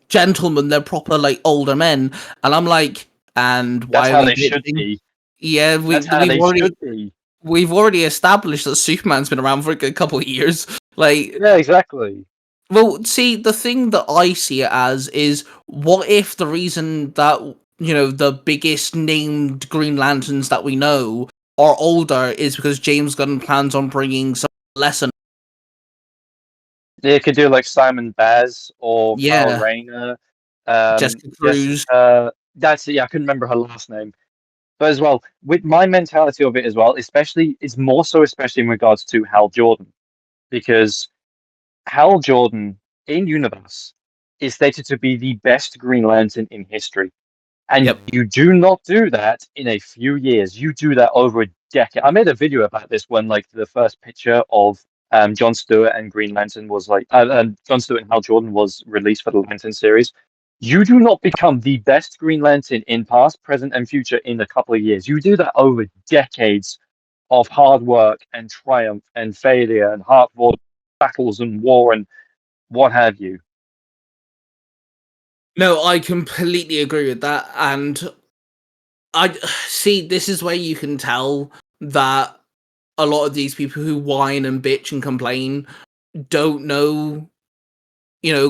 gentlemen. They're proper like older men, and I'm like, and that's why are how we they should bitching? be. Yeah, That's how they should be. we've already established that Superman's been around for a good couple of years. Like, Yeah, exactly. well, see, the thing that I see it as is, what if the reason that, the biggest named Green Lanterns that we know are older is because James Gunn plans on bringing some lesson? They could do like Simon Baz or Kyle Yeah, Rayner. Jessica Cruz. Jessica. That's it. Yeah, I couldn't remember her last name. But as well, with my mentality of it as well, especially, it's more so, especially in regards to Hal Jordan, because Hal Jordan in universe is stated to be the best Green Lantern in history. And Yep. you do not do that in a few years. You do that over a decade. I made a video about this when, like, the first picture of John Stewart and Green Lantern was like, John Stewart and Hal Jordan was released for the Lantern series. You do not become the best Green Lantern in past, present, and future in a couple of years. You do that over decades of hard work and triumph and failure and hard-fought battles and war and what have you. No, I completely agree with that. And I see, this is where you can tell that a lot of these people who whine and bitch and complain don't know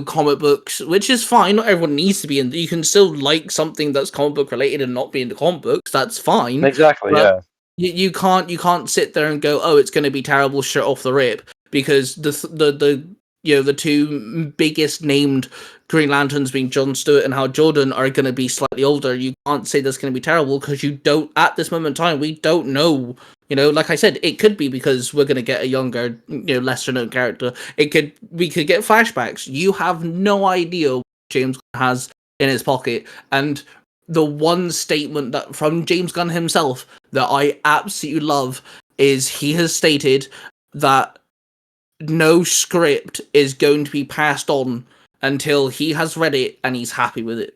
comic books, which is fine. Not everyone needs to be in. You can still like something that's comic book related and not be into comic books. That's fine. Exactly, But yeah. you can't sit there and go, oh, it's going to be terrible straight off the rip, because the two biggest named Green Lanterns, being John Stewart and Hal Jordan, are going to be slightly older. You can't say that's going to be terrible because you don't, at this moment in time, we don't know. Like I said, it could be because we're going to get a younger, lesser known character. We could get flashbacks. You have no idea what James has in his pocket. And the one statement that from James Gunn himself that I absolutely love is he has stated that no script is going to be passed on until he has read it and he's happy with it.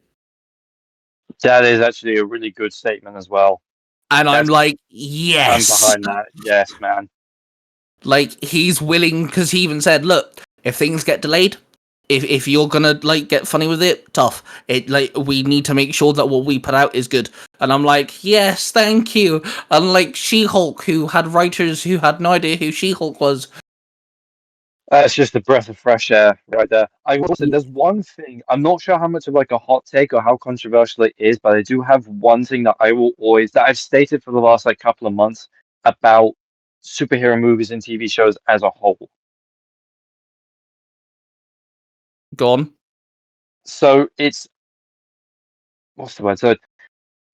That is actually a really good statement as well. And I'm That's like, I'm yes. behind that. Yes, man. Like, he's willing, because he even said, look, if things get delayed, if you're gonna get funny with it, tough. We need to make sure that what we put out is good. And I'm like, yes, thank you. Unlike She-Hulk, who had writers who had no idea who She-Hulk was. It's just a breath of fresh air right there. I will say there's one thing, I'm not sure how much of like a hot take or how controversial it is, but I do have one thing that I've stated for the last like couple of months about superhero movies and TV shows as a whole. Go on. So what's the word? So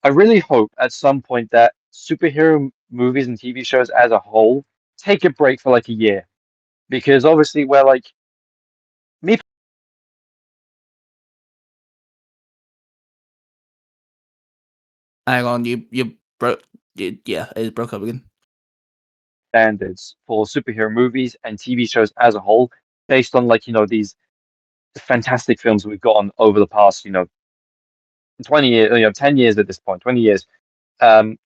I really hope at some point that superhero movies and TV shows as a whole take a break for like a year. Because obviously we're like, me Hang on, you broke. Yeah, it broke up again. standards for superhero movies and TV shows as a whole, based on like, these fantastic films we've gotten over the past, 20 years, 10 years at this point, 20 years, that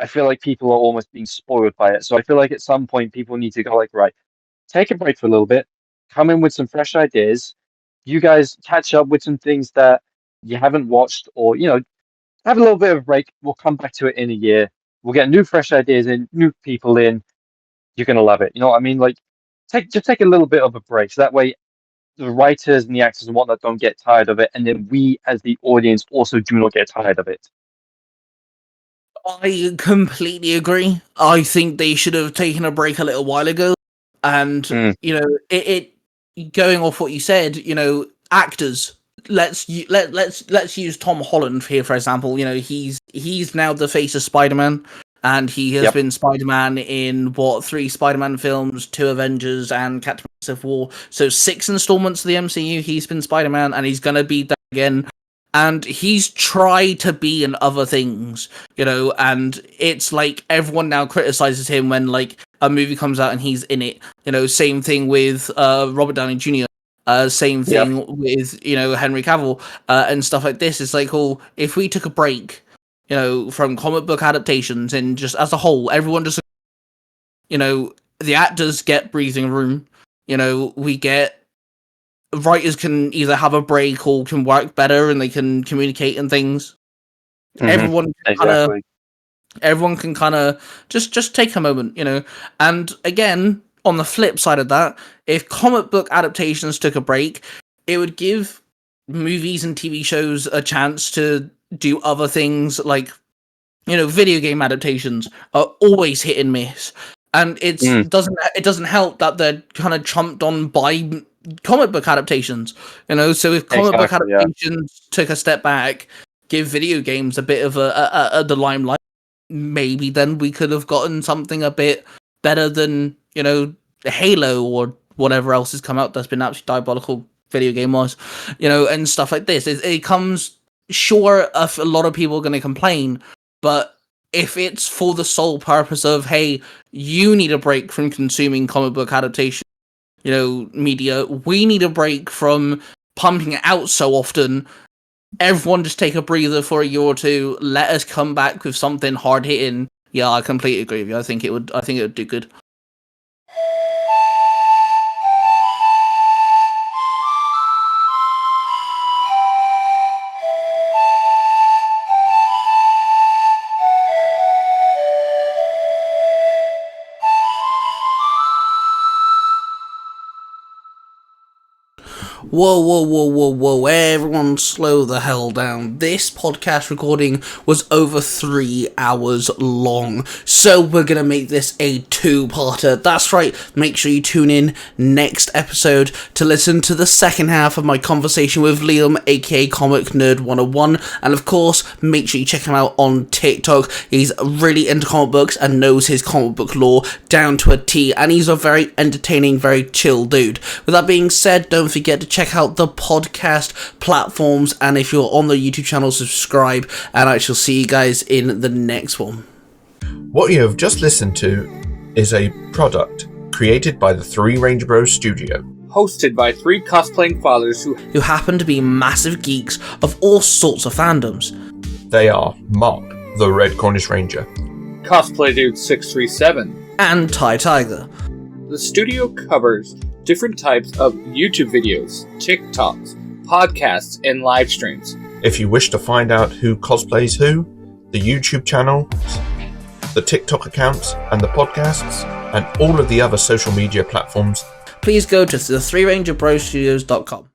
I feel like people are almost being spoiled by it. So I feel like at some point people need to go like, right, take a break for a little bit, come in with some fresh ideas. You guys catch up with some things that you haven't watched, or, have a little bit of a break. We'll come back to it in a year. We'll get new fresh ideas in, new people in. You're going to love it. You know what I mean? Like, take a little bit of a break. So that way the writers and the actors and whatnot don't get tired of it, and then we as the audience also do not get tired of it. I completely agree. I think they should have taken a break a little while ago. And, it going off what you said, actors. Let's use Tom Holland here, for example. He's now the face of Spider-Man, and he has been Spider-Man in 3 Spider-Man films, 2 Avengers, and Captain Civil War. So 6 installments of the MCU. He's been Spider-Man, and he's gonna be that again. And he's tried to be in other things, and it's like everyone now criticizes him when like a movie comes out and he's in it. Same thing with Robert Downey Jr. Same thing with Henry Cavill and stuff like this. It's like, if we took a break, from comic book adaptations and just as a whole, everyone just, the actors get breathing room. We get writers can either have a break or can work better and they can communicate and things. Everyone can kind of just take a moment, And again, on the flip side of that, if comic book adaptations took a break, it would give movies and TV shows a chance to do other things. Like, video game adaptations are always hit and miss, and it doesn't help that they're kind of trumped on by comic book adaptations. So if comic book adaptations took a step back, give video games a bit of the limelight, maybe then we could have gotten something a bit better than Halo or whatever else has come out that's been absolutely diabolical video game wise, and stuff like this. It comes, sure, a lot of people are going to complain, but if it's for the sole purpose of, hey, you need a break from consuming comic book adaptation media, we need a break from pumping it out so often, everyone just take a breather for a year or two, let us come back with something hard hitting. Yeah, I completely agree with you. I think it would do good. Whoa, everyone slow the hell down. This podcast recording was over 3 hours long, so we're gonna make this a 2-parter. That's right, make sure you tune in next episode to listen to the second half of my conversation with Liam, aka ComicNerd101, and of course, make sure you check him out on TikTok. He's really into comic books and knows his comic book lore down to a T, and he's a very entertaining, very chill dude. With that being said, don't forget to check out the podcast platforms, and if you're on the YouTube channel, subscribe, and I shall see you guys in the next one. What you have just listened to is a product created by the Three Ranger Bros Studio, hosted by 3 cosplaying fathers who happen to be massive geeks of all sorts of fandoms. They are Mark, the Red Cornish Ranger, Cosplay Dude 637, and Ty Tiger. The studio covers different types of YouTube videos, TikToks, podcasts, and live streams. If you wish to find out who cosplays who, the YouTube channel, the TikTok accounts, and the podcasts, and all of the other social media platforms. Please go to the 3rangerbrostudios.com.